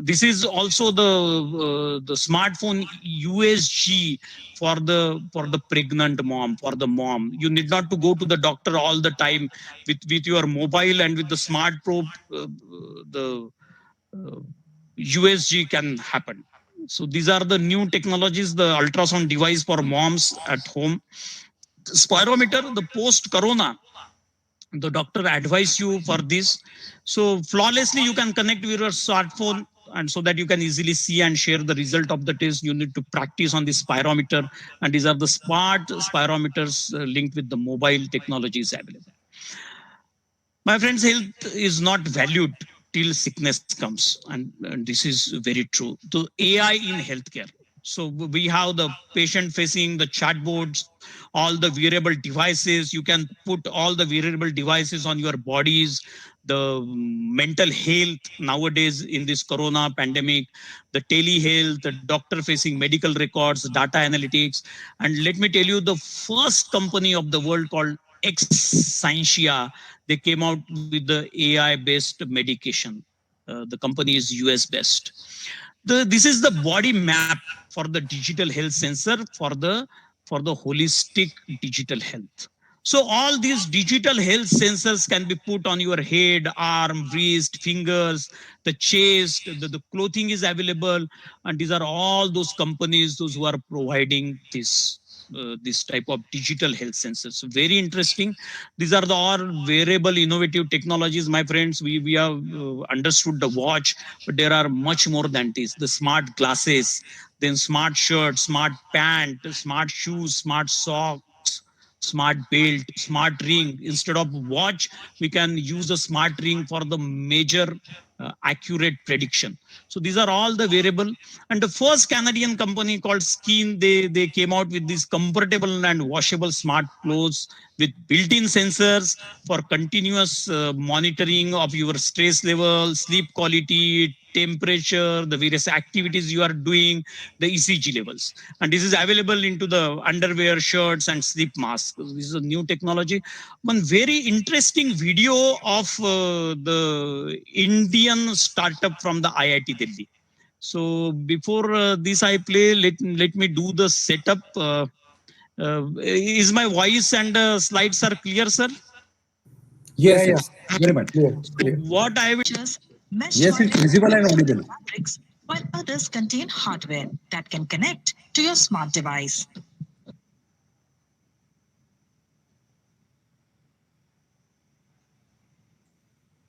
this is also the smartphone USG for the pregnant mom, for the mom. You need not to go to the doctor all the time. With your mobile and with the smart probe, the USG can happen. So these are the new technologies, the ultrasound device for moms at home. Spirometer, the post-corona, the doctor advise you for this. So flawlessly you can connect with your smartphone and so that you can easily see and share the result of the test, you need to practice on the spirometer. And these are the smart spirometers linked with the mobile technologies available. My friends, health is not valued till sickness comes. And this is very true. The AI in healthcare. So we have the patient facing, the chatbots, all the wearable devices. You can put all the wearable devices on your bodies, the mental health nowadays in this corona pandemic, the telehealth, the doctor facing medical records, data analytics. And let me tell you, the first company of the world called Exscientia, they came out with the AI based medication. The company is US based. This is the body map for the digital health sensor for the holistic digital health. So all these digital health sensors can be put on your head, arm, wrist, fingers, the chest, the clothing is available. And these are all those companies, those who are providing this type of digital health sensors. Very interesting. These are the all wearable innovative technologies, my friends. We have understood the watch, but there are much more than this. The smart glasses, then smart shirt, smart pant, smart shoes, smart socks, smart belt, smart ring. Instead of watch, we can use a smart ring for the major accurate prediction. So these are all the wearable. And the first Canadian company called Skin, they came out with these comfortable and washable smart clothes with built-in sensors for continuous monitoring of your stress level, sleep quality, temperature, the various activities you are doing, the ECG levels. And this is available into the underwear, shirts, and sleep masks. This is a new technology. One very interesting video of the Indian startup from the IIT Delhi. So before this I play, let me do the setup. Is my voice and slides are clear, sir? Yes, yes, very much. Clear, So clear. what I will Mesh Yes, it's visible and audible. fabrics, while others contain hardware that can connect to your smart device.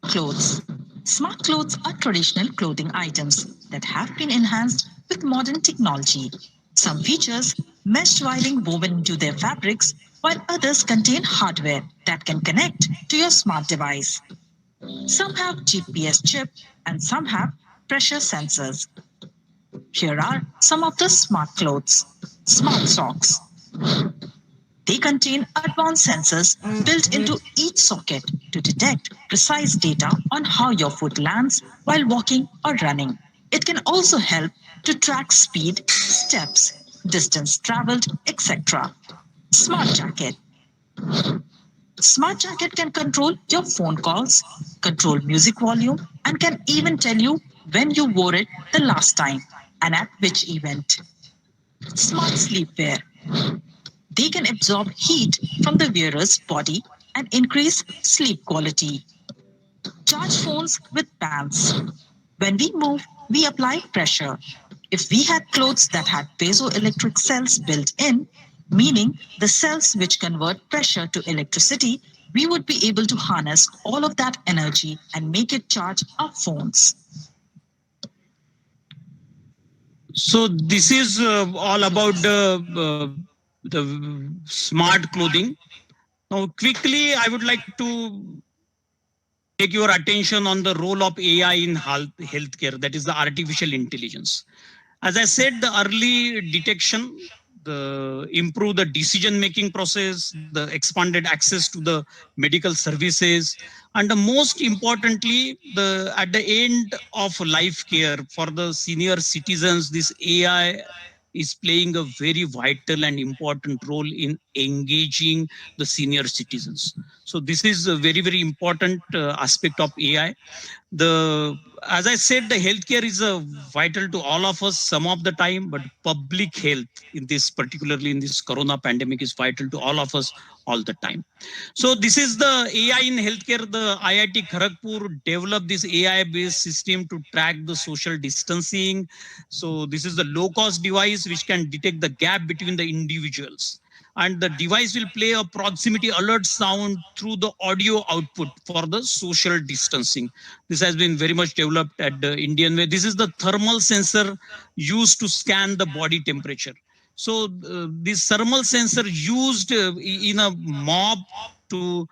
Clothes. Smart clothes are traditional clothing items that have been enhanced with modern technology. Some features mesh wiring woven into their fabrics, while others contain hardware that can connect to your smart device. Some have GPS chip and some have pressure sensors. Here are some of the smart clothes. Smart socks. They contain advanced sensors built into each socket to detect precise data on how your foot lands while walking or running. It can also help to track speed, steps, distance traveled, etc. Smart jacket. Smart jacket can control your phone calls, control music volume, and can even tell you when you wore it the last time and at which event. Smart sleepwear. They can absorb heat from the wearer's body and increase sleep quality. Charge phones with bands. When we move, we apply pressure. If we had clothes that had piezoelectric cells built in, meaning the cells which convert pressure to electricity, we would be able to harness all of that energy and make it charge our phones. So this is all about the smart clothing. Now, quickly, I would like to take your attention on the role of AI in healthcare, that is the artificial intelligence. As I said, the early detection, the improve the decision-making process, the expanded access to the medical services, and the most importantly, the at the end of life care for the senior citizens, this AI is playing a very vital and important role in engaging the senior citizens. So this is a very, very important aspect of AI. The As I said, the healthcare is vital to all of us some of the time, but public health in this, particularly in this corona pandemic, is vital to all of us all the time. So this is the AI in healthcare. The IIT Kharagpur developed this AI based system to track the social distancing. So this is the low cost device which can detect the gap between the individuals. and the device will play a proximity alert sound through the audio output for the social distancing. This has been very much developed at the Indian way. This is the thermal sensor used to scan the body temperature. So this thermal sensor used in a mob to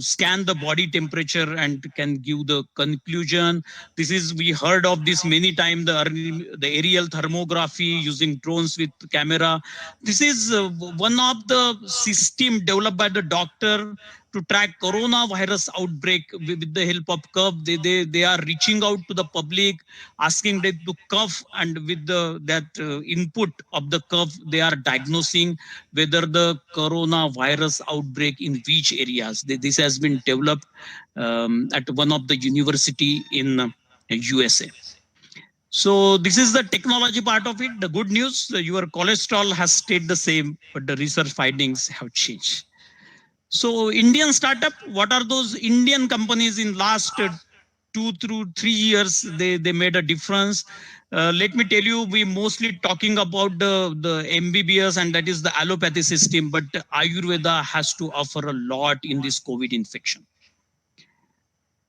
scan the body temperature and can give the conclusion. This is, we heard of this many times, the aerial thermography using drones with camera. This is one of the system developed by the doctor to track coronavirus outbreak with the help of curve. They are reaching out to the public, asking them to cough, and with that input of the curve, they are diagnosing whether the coronavirus outbreak in which areas. This has been developed at one of the university in USA. So this is the technology part of it. The good news, your cholesterol has stayed the same, but the research findings have changed. So Indian startup, what are those Indian companies in last 2 through 3 years, they made a difference. Let me tell you, we mostly talking about the MBBS, and that is the allopathy system, but Ayurveda has to offer a lot in this COVID infection.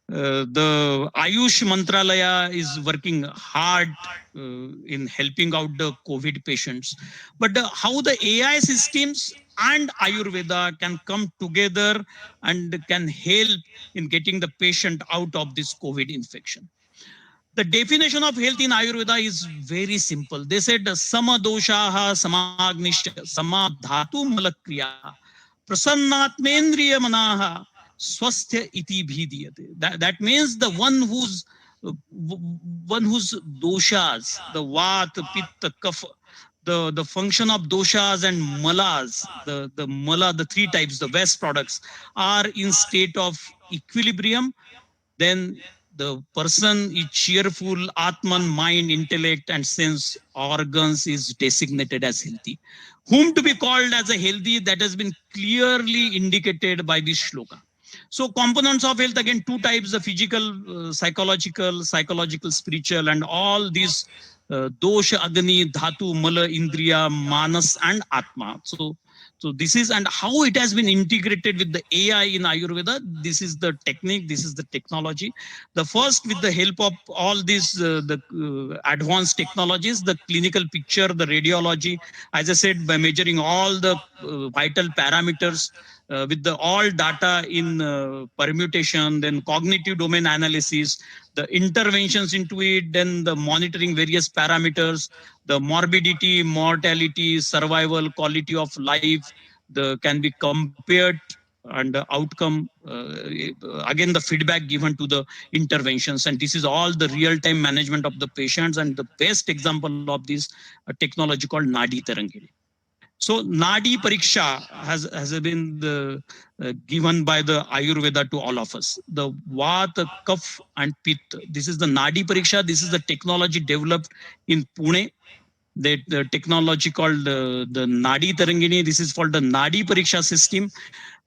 The Ayush Mantralaya is working hard in helping out the COVID patients. But how the AI systems and Ayurveda can come together and can help in getting the patient out of this COVID infection. The definition of health in Ayurveda is very simple. They said, Sama doshaha samagnisha sama dhatu malakriya prasannatmendriya manaha swasthya iti bhidiyate. That means the one whose doshas, the vata, pitta, kapha, the function of doshas and malas, the mala, the three types, the waste products, are in state of equilibrium, then the person is cheerful, Atman, mind, intellect, and sense organs is designated as healthy. Whom to be called as a healthy, that has been clearly indicated by this shloka. So components of health, again, two types, the physical, psychological, spiritual, and all these dosha, agni, dhatu, mala, indriya, manas, and atma. So this is, and how it has been integrated with the AI in Ayurveda. This is the technique, this is the technology. The first, with the help of all these advanced technologies, the clinical picture, the radiology, as I said, by measuring all the vital parameters, with the all data in permutation, then cognitive domain analysis, the interventions into it, then the monitoring various parameters, the morbidity, mortality, survival, quality of life, can be compared, and the outcome, again the feedback given to the interventions, and this is all the real-time management of the patients. And the best example of this technology called Nadi Tarangini. So Nadi Pariksha has been given by the Ayurveda to all of us. The Vata, Kaph, and Pitta. This is the Nadi Pariksha. This is the technology developed in Pune. The technology called the Nadi Tarangini. This is called the Nadi Pariksha system.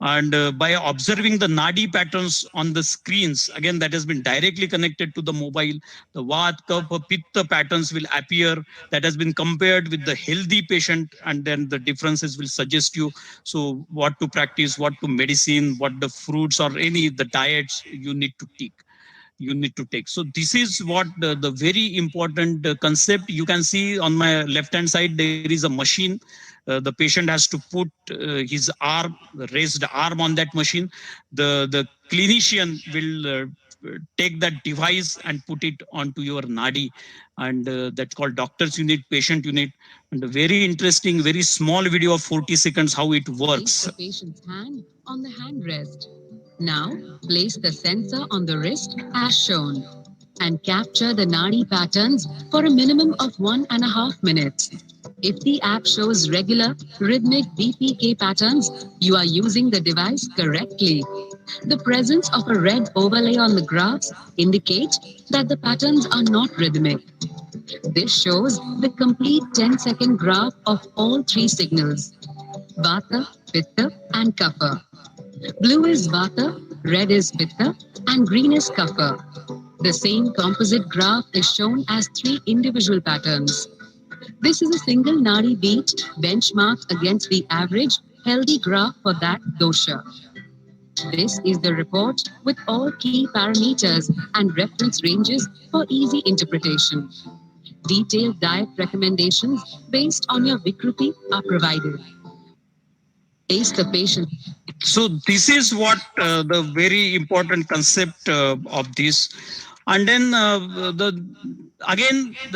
And by observing the Nadi patterns on the screens, again, that has been directly connected to the mobile, the Vata, Kapha, Pitta patterns will appear. That has been compared with the healthy patient, and then the differences will suggest you, so what to practice, what to medicine, what the fruits or any the diets you need to take. So this is what the very important concept. You can see on my left hand side, there is a machine. The patient has to put his arm, raised arm on that machine. The clinician will take that device and put it onto your nadi, and that's called doctor's unit, patient unit. And a very interesting, very small video of 40 seconds how it works. Place the patient's hand on the handrest. Now, place the sensor on the wrist as shown and capture the nadi patterns for a minimum of 1.5 minutes. If the app shows regular, rhythmic BPK patterns, you are using the device correctly. The presence of a red overlay on the graphs indicates that the patterns are not rhythmic. This shows the complete 10-second graph of all three signals: Vata, Pitta, and Kapha. Blue is Vata, red is Pitta, and green is Kapha. The same composite graph is shown as three individual patterns. This is a single Nadi beat benchmarked against the average healthy graph for that dosha. This is the report with all key parameters and reference ranges for easy interpretation. Detailed diet recommendations based on your Vikruti are provided. Ace the patient. So this is what the very important concept of this. And then the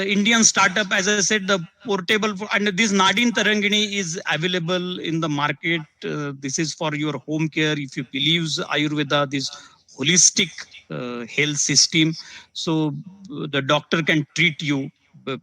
Indian startup, as I said, the portable, and this Nadin Tarangini is available in the market. This is for your home care. If you believe Ayurveda, this holistic health system, so the doctor can treat you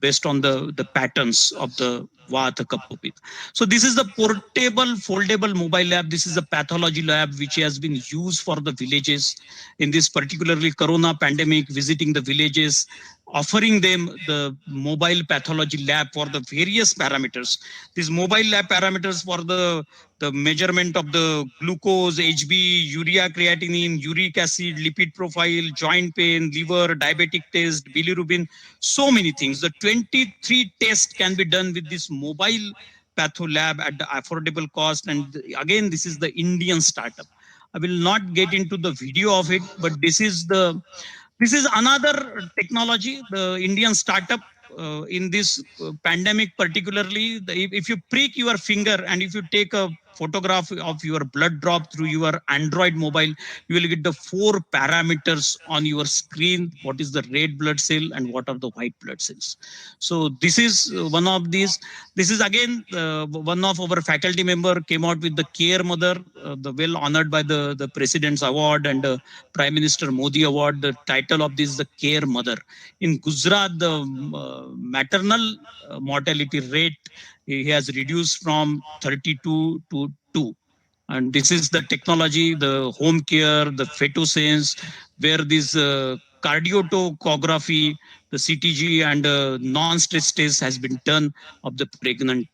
based on the patterns of the Vata Kapha Pitta. So this is the portable foldable mobile lab. This is a pathology lab which has been used for the villages in this particularly corona pandemic, visiting the villages, offering them the mobile pathology lab for the various parameters. These mobile lab parameters for the measurement of the glucose, HB, urea creatinine, uric acid, lipid profile, joint pain, liver, diabetic test, bilirubin, so many things. The 23 tests can be done with this mobile patho lab at the affordable cost. And again, this is the Indian startup. I will not get into the video of it, but this is another technology, the Indian startup in this pandemic particularly. If you prick your finger and if you take a photograph of your blood drop through your Android mobile, you will get the 4 parameters on your screen. What is the red blood cell and what are the white blood cells? So this is one of these. This is again one of our faculty member came out with the Care Mother, the well honored by the President's Award and Prime Minister Modi Award. The title of this is the Care Mother. In Gujarat, the maternal mortality rate he has reduced from 32 to 2. And this is the technology, the home care, the FetoSense, where this cardiotocography, the CTG and non-stress test has been done of the pregnant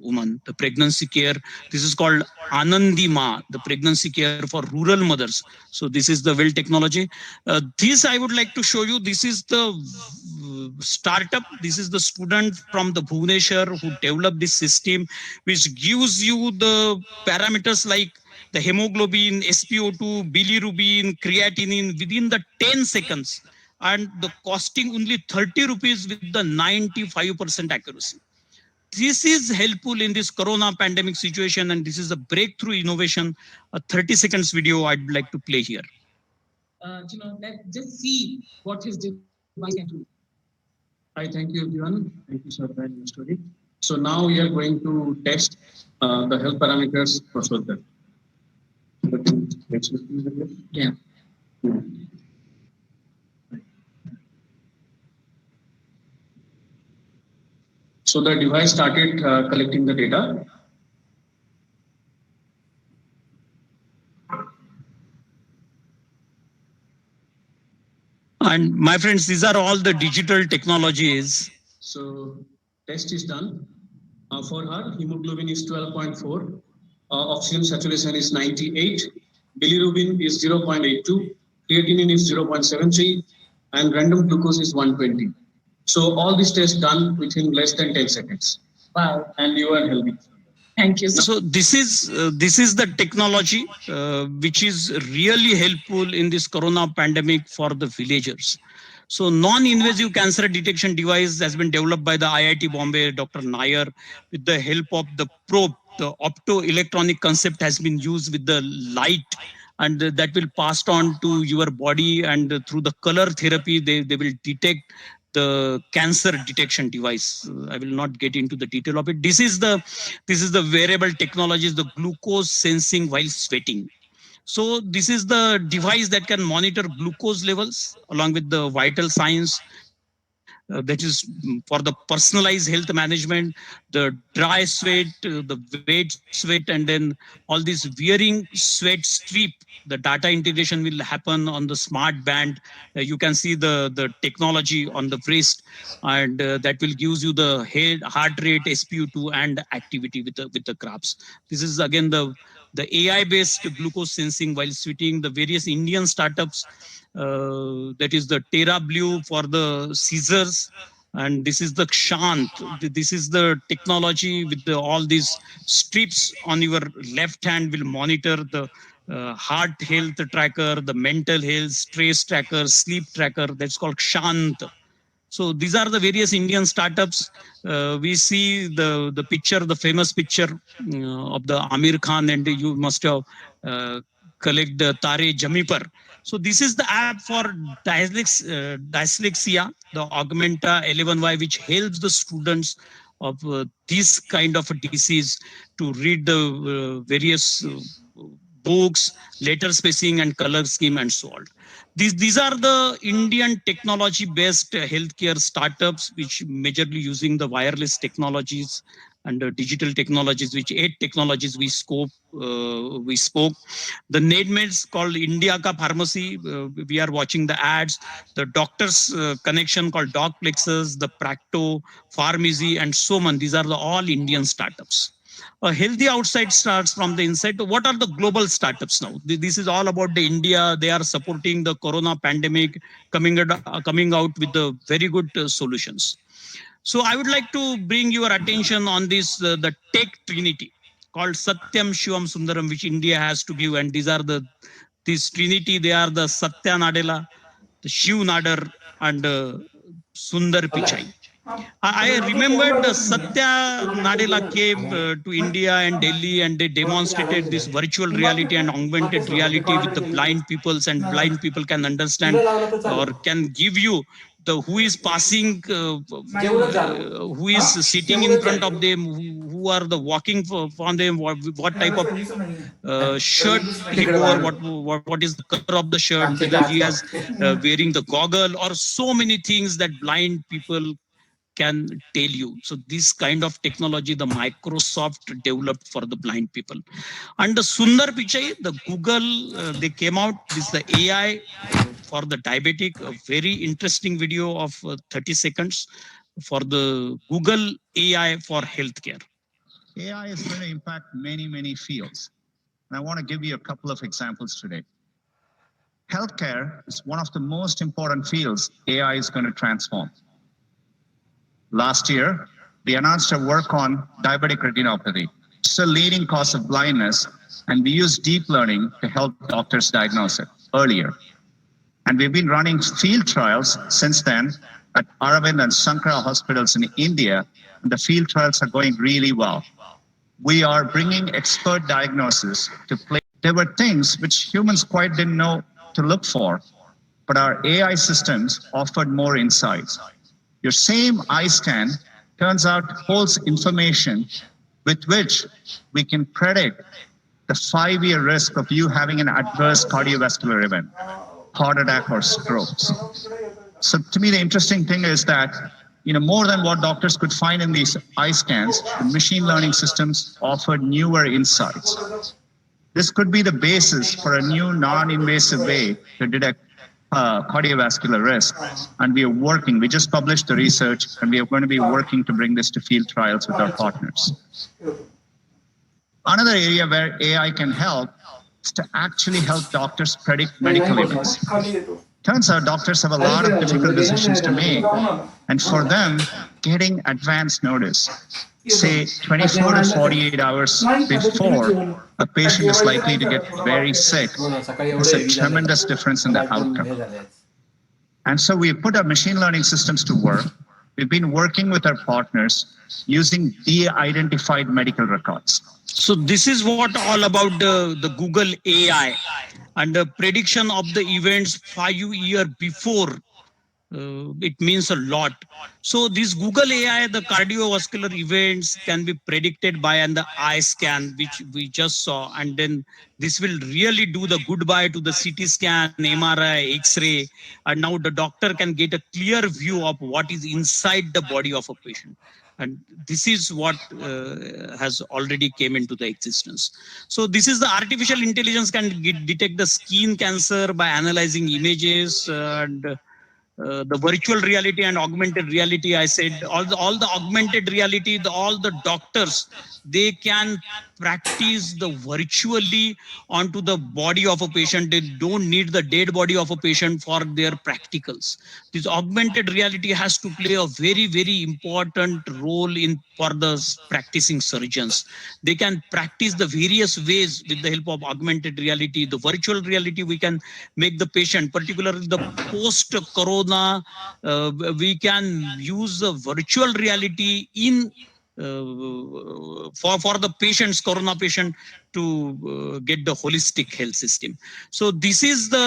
woman, the pregnancy care. This is called Anandi Ma, the pregnancy care for rural mothers. So this is the well technology. This I would like to show you. This is the startup. This is the student from the Bhubaneswar who developed this system, which gives you the parameters like the hemoglobin, SpO2, bilirubin, creatinine within the 10 seconds, and the costing only 30 rupees with the 95% accuracy. This is helpful in this corona pandemic situation, and this is a breakthrough innovation. A 30 seconds video I'd like to play here. Let's just see what his device can do. Hi, thank you everyone. Thank you, sir, for your story. So now we are going to test the health parameters for Swadhar. Yeah. So the device started collecting the data. And my friends, these are all the digital technologies. So test is done. For her, hemoglobin is 12.4, oxygen saturation is 98, bilirubin is 0.82, creatinine is 0.73, and random glucose is 120. So all these tests done within less than 10 seconds. Wow. And you are healthy. Thank you. So this is the technology which is really helpful in this corona pandemic for the villagers. So non-invasive cancer detection device has been developed by the IIT Bombay, Dr. Nair, with the help of the probe. The optoelectronic concept has been used with the light, and that will pass on to your body, and through the color therapy, they will detect the cancer detection device. I will not get into the detail of it. This is the wearable technologies, the glucose sensing while sweating. So this is the device that can monitor glucose levels along with the vital signs. That is for the personalized health management, the dry sweat, the wet sweat, and then all this wearing sweat strip. The data integration will happen on the smart band. You can see the technology on the wrist, and that will gives you the heart rate, SpO2, and activity with the graphs. This is again the AI-based glucose sensing while sweating. The various Indian startups. That is the TerraBlue for the scissors, And this is the Kshant. This is the technology with all these strips on your left hand will monitor the heart health tracker, the mental health, stress tracker, sleep tracker. That's called Kshant. So these are the various Indian startups. We see the picture, the famous picture of the Amir Khan, and you must have collect the Tare Jami Par. So this is the app for dyslexia, the Augmenta 11Y, which helps the students of this kind of a disease to read the various books, letter spacing and color scheme and so on. These are the Indian technology-based healthcare startups which majorly using the wireless technologies and digital technologies, which 8 technologies we spoke. The NadeMeds called India Ka Pharmacy. We are watching the ads. The doctors connection called DocPlexus, the Practo, Pharmacy, and so on. These are the all Indian startups. A healthy outside starts from the inside. What are the global startups now? This is all about the India. They are supporting the Corona pandemic, coming out with the very good solutions. So I would like to bring your attention on this, the tech trinity called Satyam, Shivam, Sundaram, which India has to give. And this trinity, they are the Satya Nadella, the Shiv Nadar, and Sundar Pichai. I remembered Satya Nadella came to India and Delhi, and they demonstrated this virtual reality and augmented reality with the blind peoples, and blind people can understand or can give you the who is passing, who is sitting in front of them, who are the walking on them, what type of shirt he wore, what is the color of the shirt, whether he has wearing the goggle, or so many things that blind people can tell you. So this kind of technology, the Microsoft developed for the blind people. And the Sundar Pichai, the Google, they came out, this is the AI for the diabetic, a very interesting video of 30 seconds for the Google AI for healthcare. AI is going to impact many, many fields. And I want to give you a couple of examples today. Healthcare is one of the most important fields AI is going to transform. Last year, we announced our work on diabetic retinopathy. It's a leading cause of blindness, and we use deep learning to help doctors diagnose it earlier. And we've been running field trials since then at Aravind and Sankara hospitals in India, and the field trials are going really well. We are bringing expert diagnosis to play. There were things which humans quite didn't know to look for, but our AI systems offered more insights. Your same eye scan turns out holds information with which we can predict the 5-year risk of you having an adverse cardiovascular event, heart attack or strokes. So to me, the interesting thing is that, more than what doctors could find in these eye scans, the machine learning systems offered newer insights. This could be the basis for a new non-invasive way to detect cardiovascular risk, and we just published the research, and we are going to be working to bring this to field trials with our partners. Another area where AI can help is to actually help doctors predict medical events. Turns out doctors have a lot of difficult decisions to make, and for them, getting advance notice, say 24 to 48 hours before a patient is likely to get very sick, is a tremendous difference in the outcome. And so we put our machine learning systems to work. We've been working with our partners using de-identified medical records. So this is what all about the Google AI and the prediction of the events 5 years before. It means a lot. So this Google AI, the cardiovascular events can be predicted by the eye scan, which we just saw. And then this will really do the goodbye to the CT scan, MRI, X-ray. And now the doctor can get a clear view of what is inside the body of a patient. And this is what has already came into the existence. So this is the artificial intelligence can detect the skin cancer by analyzing images and the virtual reality and augmented reality. I said all the augmented reality, all the doctors, they can practice the virtually onto the body of a patient. They don't need the dead body of a patient for their practicals. This augmented reality has to play a very, very important role in for the practicing surgeons. They can practice the various ways with the help of augmented reality. The virtual reality, we can make the patient, particularly the post-corona, we can use the virtual reality in for the patients, corona patient, to get the holistic health system. So this is the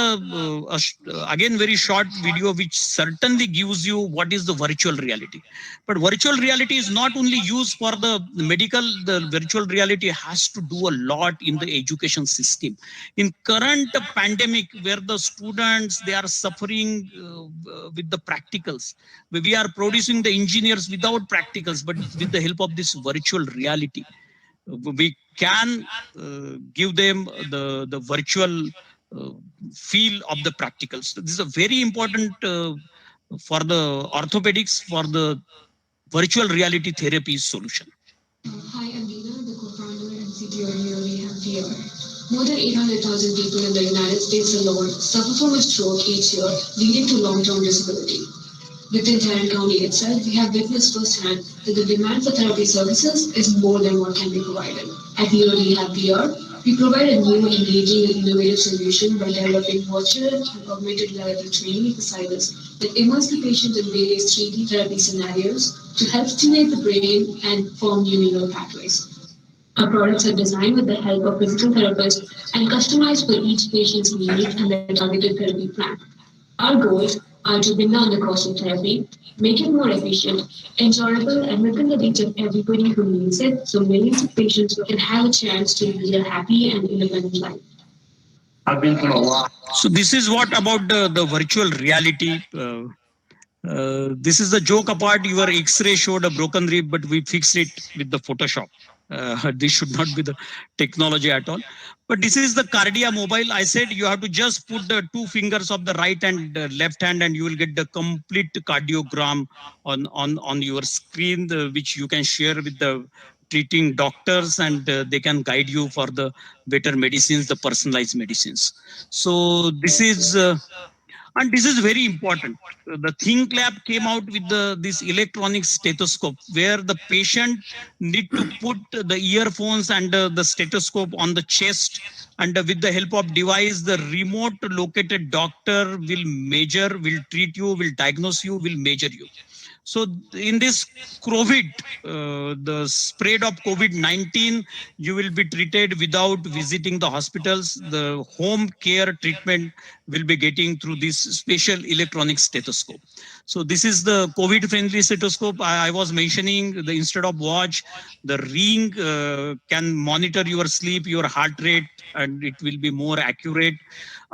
again very short video which certainly gives you what is the virtual reality. But virtual reality is not only used for the medical. The virtual reality has to do a lot in the education system. In current pandemic, where the students, they are suffering with the practicals, we are producing the engineers without practicals, but with the help of this virtual reality, we can give them the virtual feel of the practicals. So this is a very important for the orthopedics, for the virtual reality therapy solution. Hi, I'm Dina, the co-founder and CTO of NeuroRehab. More than 800,000 people in the United States alone suffer from a stroke each year, leading to long-term disability. Within Tarrant County itself, we have witnessed firsthand that the demand for therapy services is more than what can be provided. At NeuroRehab VR, we provide a new, engaging, and innovative solution by developing virtual and augmented reality training exercises that immerse the patient in various 3D therapy scenarios to help stimulate the brain and form new neural pathways. Our products are designed with the help of physical therapists and customized for each patient's needs and their targeted therapy plan. Our goals are to bring down the cost of therapy, make it more efficient, enjoyable, and within the reach of everybody who needs it, so millions of patients can have a chance to lead a happy and independent life. I've been through a lot. So this is what about the virtual reality. This is the joke apart. Your X-ray showed a broken rib, but we fixed it with the Photoshop. This should not be the technology at all. But this is the Cardia mobile. I said you have to just put the 2 fingers of the right and left hand, and you will get the complete cardiogram on your screen, which you can share with the treating doctors, and they can guide you for the better medicines, the personalized medicines. So this is. And this is very important. The Think Lab came out with this electronic stethoscope where the patient need to put the earphones and the stethoscope on the chest, and with the help of device, the remote located doctor will measure, will treat you, will diagnose you, will measure you. So in this COVID, the spread of COVID-19, you will be treated without visiting the hospitals. The home care treatment will be getting through this special electronic stethoscope. So this is the COVID-friendly stethoscope. I was mentioning the instead of watch, the ring can monitor your sleep, your heart rate, and it will be more accurate.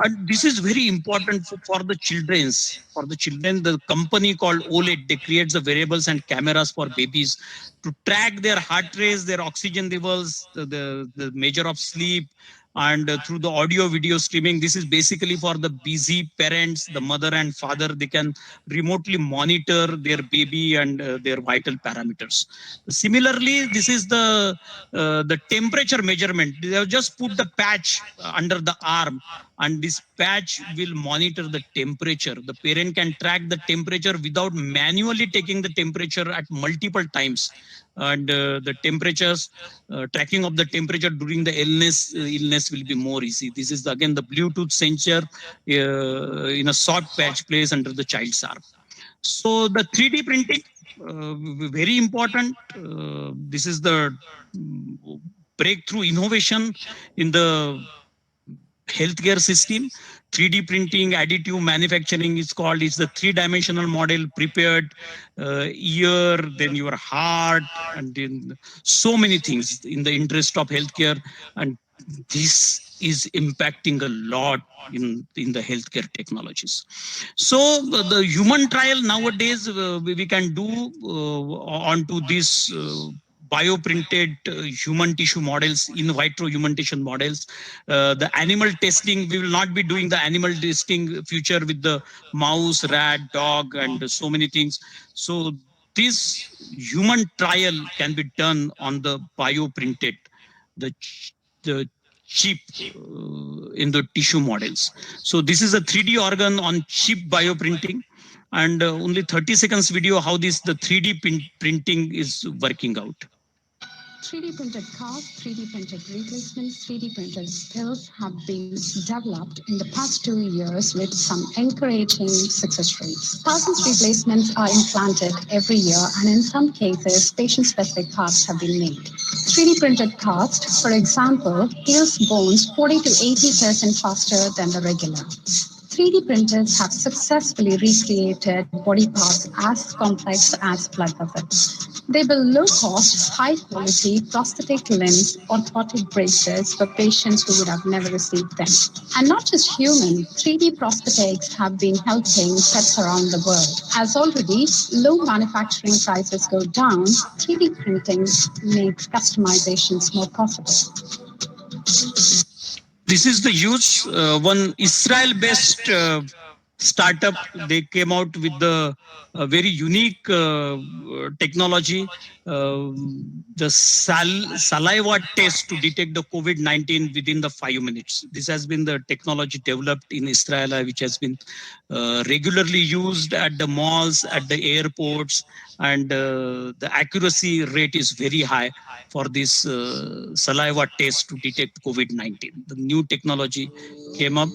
And this is very important for the children's. For the children, the company called OLED, they create the variables and cameras for babies to track their heart rates, their oxygen levels, the measure of sleep, and through the audio video streaming. This is basically for the busy parents, the mother and father. They can remotely monitor their baby and their vital parameters. Similarly, this is the temperature measurement. They have just put the patch under the arm, and this patch will monitor the temperature. The parent can track the temperature without manually taking the temperature at multiple times. And the temperatures, tracking of the temperature during the illness will be more easy. This is again the Bluetooth sensor in a short patch placed under the child's arm. So the 3D printing, very important. This is the breakthrough innovation in the healthcare system. 3D printing, additive manufacturing is called. It's the 3-dimensional model prepared, ear, then your heart, and then so many things in the interest of healthcare. And this is impacting a lot in the healthcare technologies. So the human trial nowadays we can do onto this bioprinted human tissue models, in vitro human tissue models. The animal testing, we will not be doing the animal testing future with the mouse, rat, dog, and so many things. So this human trial can be done on the bioprinted the chip in the tissue models. So this is a 3D organ on chip bioprinting, and only 30 seconds video how the 3D printing is working out. 3D printed cars, 3D printed replacements, 3D printed skills have been developed in the past 2 years with some encouraging success rates. Thousands of replacements are implanted every year, and in some cases, patient-specific parts have been made. 3D printed cast, for example, heals bones 40 to 80% faster than the regular. 3D printers have successfully recreated body parts as complex as blood vessels. They build low-cost, high-quality prosthetic limbs, orthotic braces for patients who would have never received them. And not just human, 3D prosthetics have been helping pets around the world. As already low manufacturing prices go down, 3D printing makes customizations more possible. This is the use one Israel-based startup. They came out with the very unique technology, the saliva test to detect the COVID-19 within the 5 minutes. This has been the technology developed in Israel, which has been regularly used at the malls, at the airports, and the accuracy rate is very high for this saliva test to detect COVID-19. The new technology came up.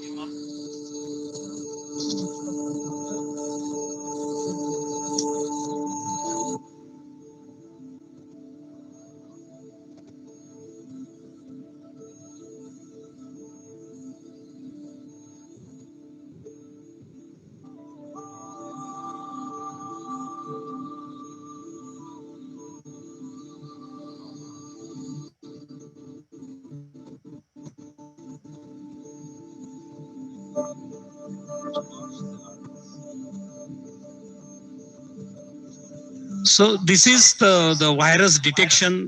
So this is the virus detection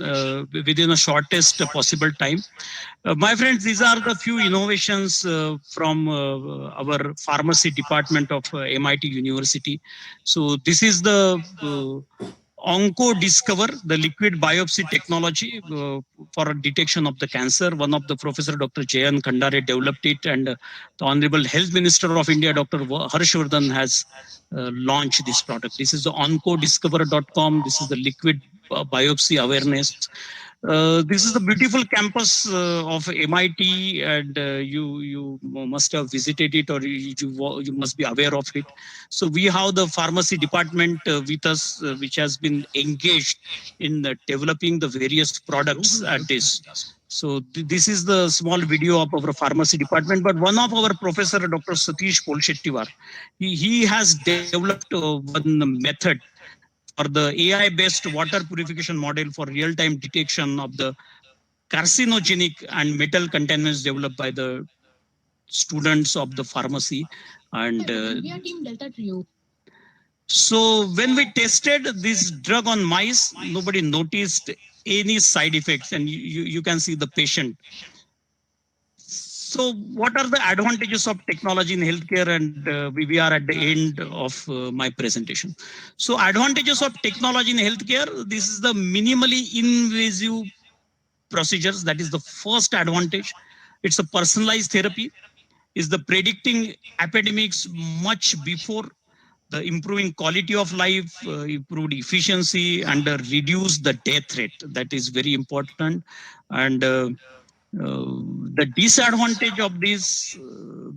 within the shortest possible time. My friends, these are the few innovations from our pharmacy department of MIT University. So this is the OncoDiscover, the liquid biopsy technology for detection of the cancer. One of the professor, Dr. Jayan Khandare, developed it, and the Honorable Health Minister of India, Dr. Harshvardhan, has launched this product. This is the oncodiscover.com. This is the liquid biopsy awareness. This is the beautiful campus of MIT, and you must have visited it, or you must be aware of it. So we have the pharmacy department with us, which has been engaged in developing the various products at this. So this is the small video of our pharmacy department. But one of our professor, Dr. Satish Polshettiwar, he has developed one method for the AI-based water purification model for real-time detection of the carcinogenic and metal contaminants developed by the students of the pharmacy. And so when we tested this drug on mice, nobody noticed any side effects, and you can see the patient. So what are the advantages of technology in healthcare? And we are at the end of my presentation. So advantages of technology in healthcare, this is the minimally invasive procedures. That is the first advantage. It's a personalized therapy. Is the predicting epidemics much before, the improving quality of life, improved efficiency, and reduce the death rate. That is very important. And the disadvantage of this,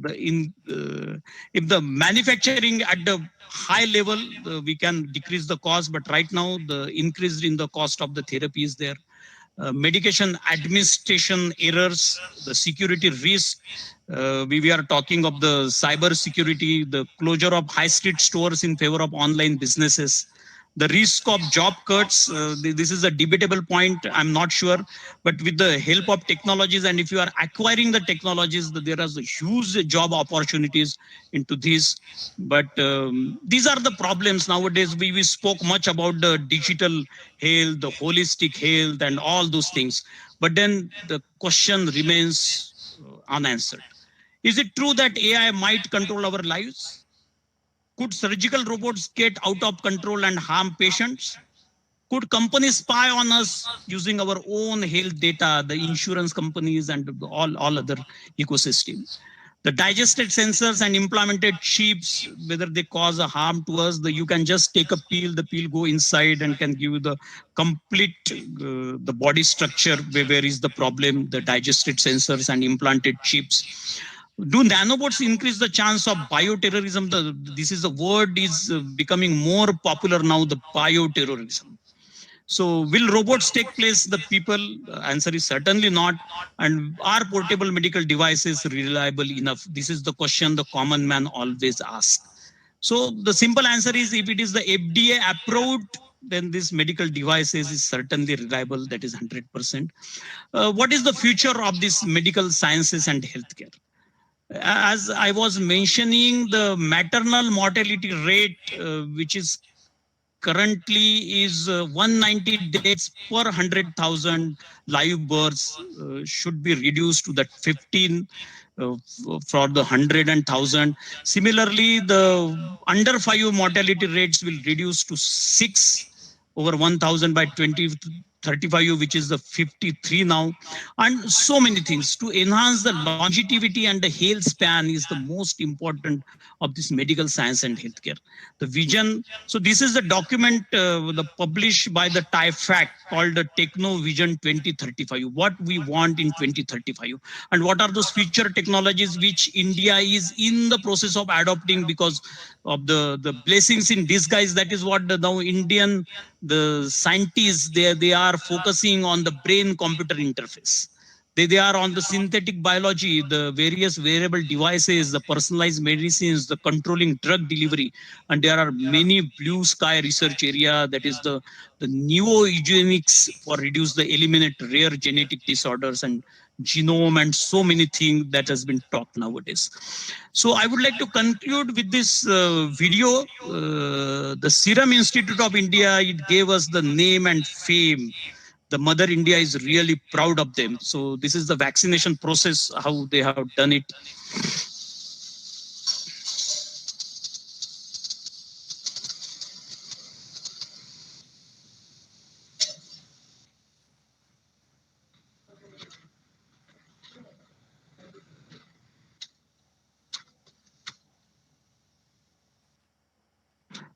if the manufacturing at the high level, we can decrease the cost, but right now the increase in the cost of the therapy is there. Medication administration errors, the security risk. We are talking of the cyber security, the closure of high street stores in favor of online businesses. The risk of job cuts, this is a debatable point, I'm not sure, but with the help of technologies, and if you are acquiring the technologies, there are huge job opportunities into this. But these are the problems nowadays. We spoke much about the digital health, the holistic health, and all those things. But then the question remains unanswered. Is it true that AI might control our lives? Could surgical robots get out of control and harm patients? Could companies spy on us using our own health data, the insurance companies and all other ecosystems? The digested sensors and implemented chips, whether they cause a harm to us, you can just take a pill, the pill go inside and can give you the complete the body structure, where is the problem, the digested sensors and implanted chips. Do nanobots increase the chance of bioterrorism? This is the word is becoming more popular now, the bioterrorism. So will robots take place the people? Answer is certainly not. And are portable medical devices reliable enough? This is the question the common man always asks. So the simple answer is, if it is the FDA approved, then this medical devices is certainly reliable. That is 100%. What is the future of this medical sciences and healthcare? As I was mentioning, the maternal mortality rate, which is currently is 190 deaths per 100,000 live births, should be reduced to that 15 for the 100 and 1,000. Similarly, the under 5 mortality rates will reduce to 6 over 1,000 by 2035, which is the 53 now. And so many things to enhance the longevity and the health span is the most important of this medical science and healthcare. The vision. So this is the document published by the TIFAC called the Techno Vision 2035. What we want in 2035, and what are those future technologies which India is in the process of adopting because of the blessings in disguise. That is what now Indian scientists they are focusing on the brain computer interface. They are on the synthetic biology, the various wearable devices, the personalized medicines, the controlling drug delivery. And there are many blue sky research area, that is the neoeugenics for reduce the eliminate rare genetic disorders and genome and so many things that has been talked nowadays. So I would like to conclude with this video. The Serum Institute of India, it gave us the name and fame. The Mother India is really proud of them. So this is the vaccination process, how they have done it.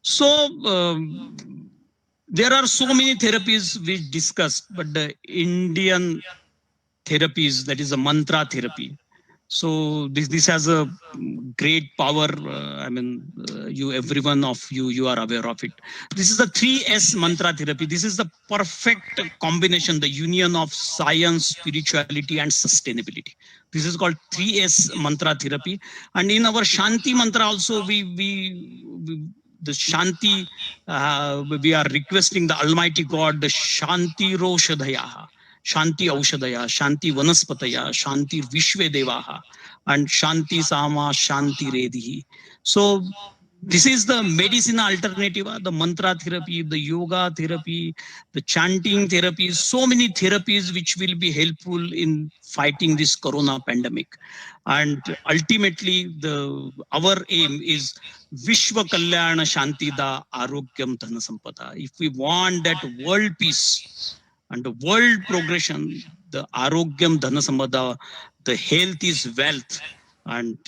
So there are so many therapies we discussed, but the Indian therapies, that is a mantra therapy. So this has a great power. Everyone of you are aware of it. This is the 3S mantra therapy. This is the perfect combination, the union of science, spirituality, and sustainability. This is called 3S mantra therapy. And in our Shanti mantra also, the Shanti, we are requesting the Almighty God, the Shanti Roshadhayaha, Shanti Aushadaya, Shanti Vanaspataya, Shanti Vishwe Devaha, and Shanti Sama, Shanti Redihi. So this is the medicine alternative, the mantra therapy, the yoga therapy, the chanting therapy, so many therapies which will be helpful in fighting this corona pandemic. And ultimately, our aim is Vishwa Kalyana Shantida Arogyam Dhana Sampada. If we want that world peace and the world progression, the Arogyam Dhana Sampada, the health is wealth, and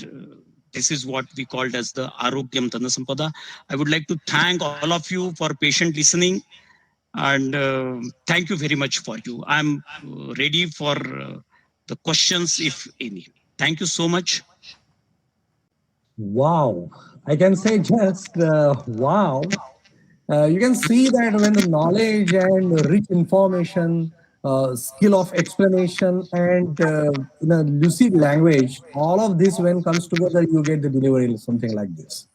this is what we called as the Arogyam Dhana Sampada. I would like to thank all of you for patient listening, and thank you very much for you. I'm ready for the questions, if any. Thank you so much. Wow. I can say just wow. You can see that when the knowledge and rich information, skill of explanation, and in a lucid language, all of this when comes together, you get the delivery, something like this.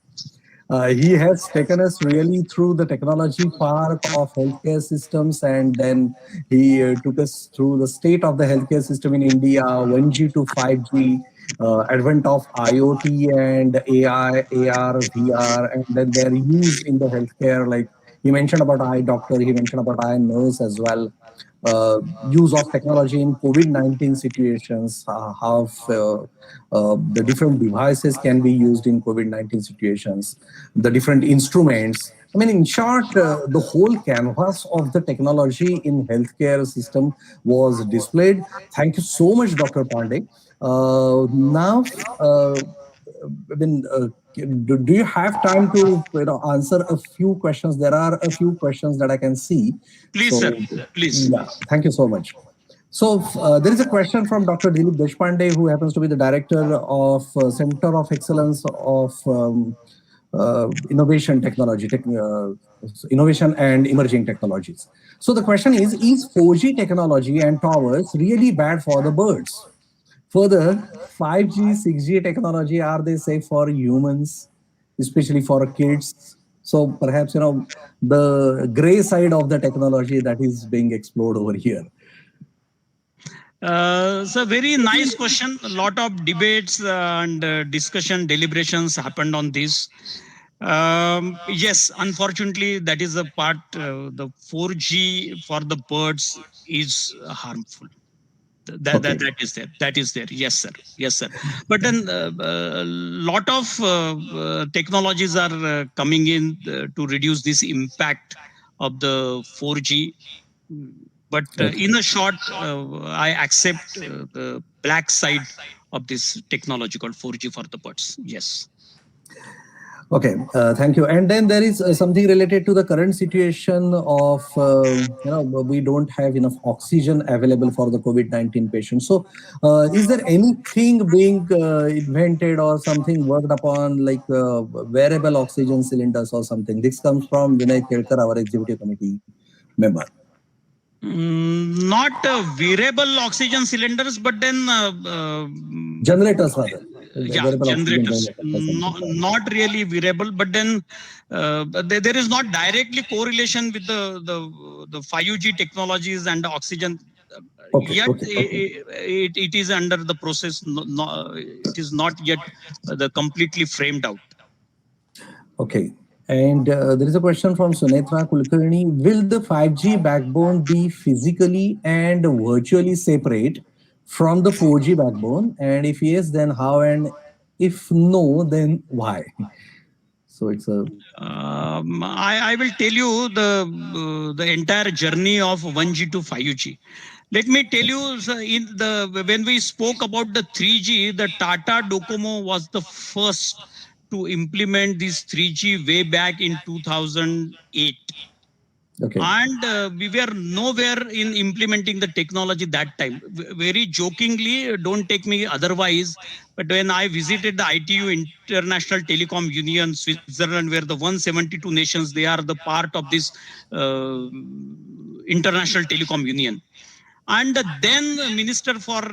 He has taken us really through the technology part of healthcare systems, and then he took us through the state of the healthcare system in India, 1G to 5G, advent of IoT and AI, AR, VR, and then their use in the healthcare. Like he mentioned about eye doctor, he mentioned about eye nurse as well. Use of technology in COVID-19 situations, how the different devices can be used in COVID-19 situations, the different instruments, I mean, in short, the whole canvas of the technology in healthcare system was displayed. Thank you so much, Dr. Pandey. Now, I mean, do you have time to answer a few questions? There are a few questions that I can see. Please, So, sir. Please. yeah, thank you so much. So there is a question from Dr. Dilip Deshpande, who happens to be the director of Center of Excellence of Innovation Technology, Innovation and Emerging Technologies. So the question is 4G technology and towers really bad for the birds? Further, 5G, 6G technology, are they safe for humans, especially for kids? So perhaps, the gray side of the technology that is being explored over here. It's a very nice question. A lot of debates and discussion, deliberations happened on this. Yes, unfortunately, that is a part. The 4G for the birds is harmful. That is there. That is there. Yes, sir. Yes, sir. But then a lot of technologies are coming in to reduce this impact of the 4G. But in a short, I accept the black side of this technology called 4G for the birds. Yes. Okay, thank you. And then there is something related to the current situation of, we don't have enough oxygen available for the COVID-19 patients. So is there anything being invented or something worked upon, like wearable oxygen cylinders or something? This comes from Vinay Kelkar, our executive committee member. Not wearable oxygen cylinders, but then generators rather. Yeah, generators. Not really wearable, but then there is not directly correlation with the 5G technologies and the oxygen. Yet it is under the process. It is not yet the completely framed out. Okay. And there is a question from Sunetra Kulkarni. Will the 5G backbone be physically and virtually separate from the 4G backbone? And if yes, then how? And if no, then why? So it's a... I will tell you the entire journey of 1G to 5G. Let me tell you, when we spoke about the 3G, the Tata Docomo was the first to implement this 3G way back in 2008. Okay. And we were nowhere in implementing the technology that time. Very jokingly, don't take me otherwise, but when I visited the ITU, International Telecom Union, Switzerland, where the 172 nations, they are the part of this International Telecom Union. And then the Minister for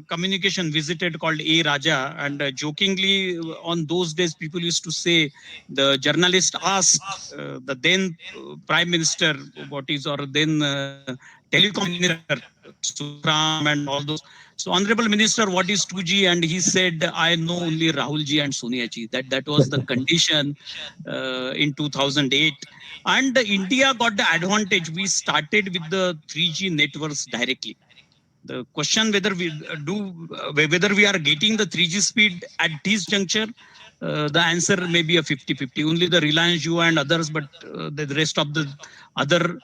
Communication visited, called A. Raja, and jokingly on those days people used to say, the journalist asked the then Prime Minister what is, or then Telecom Minister, Sukram and all those. So Honorable Minister, what is 2G? And he said, I know only Rahulji and Sonia ji. That was the condition in 2008. And India got the advantage. We started with the 3G networks directly. The question whether we are getting the 3G speed at this juncture, the answer may be a 50-50. Only the Reliance Jio and others, but the rest of the other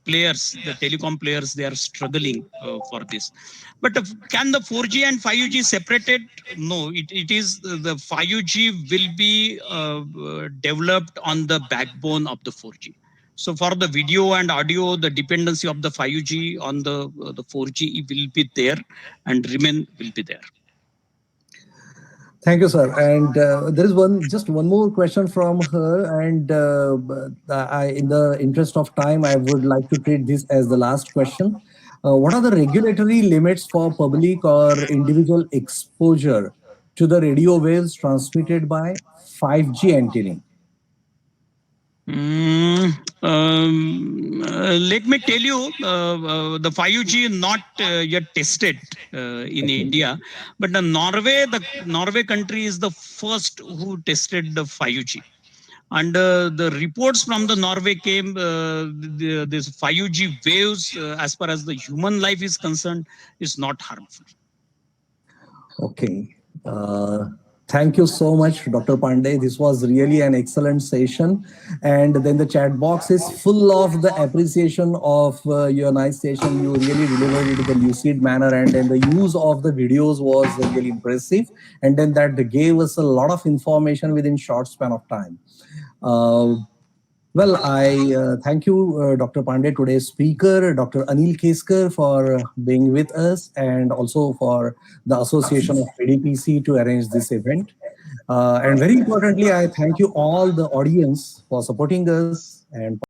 players, the telecom players, they are struggling for this. But can the 4G and 5G separated? No, it is the 5G will be developed on the backbone of the 4G. So for the video and audio, the dependency of the 5G on the 4G will be there and will be there. Thank you, sir. And there is just one more question from her. And in the interest of time, I would like to treat this as the last question. What are the regulatory limits for public or individual exposure to the radio waves transmitted by 5G antennae? Let me tell you, the 5G is not yet tested in India, but the Norway country is the first who tested the 5G. And the reports from the Norway came, this 5G waves, as far as the human life is concerned, is not harmful. Okay. Thank you so much, Dr. Pandey. This was really an excellent session. And then the chat box is full of the appreciation of your nice session. You really delivered it in the lucid manner, and then the use of the videos was really impressive. And then that gave us a lot of information within short span of time. Well, I thank you, Dr. Pandey, today's speaker, Dr. Anil Keskar, for being with us, and also for the Association of PDPC to arrange this event. And very importantly, I thank you all the audience for supporting us and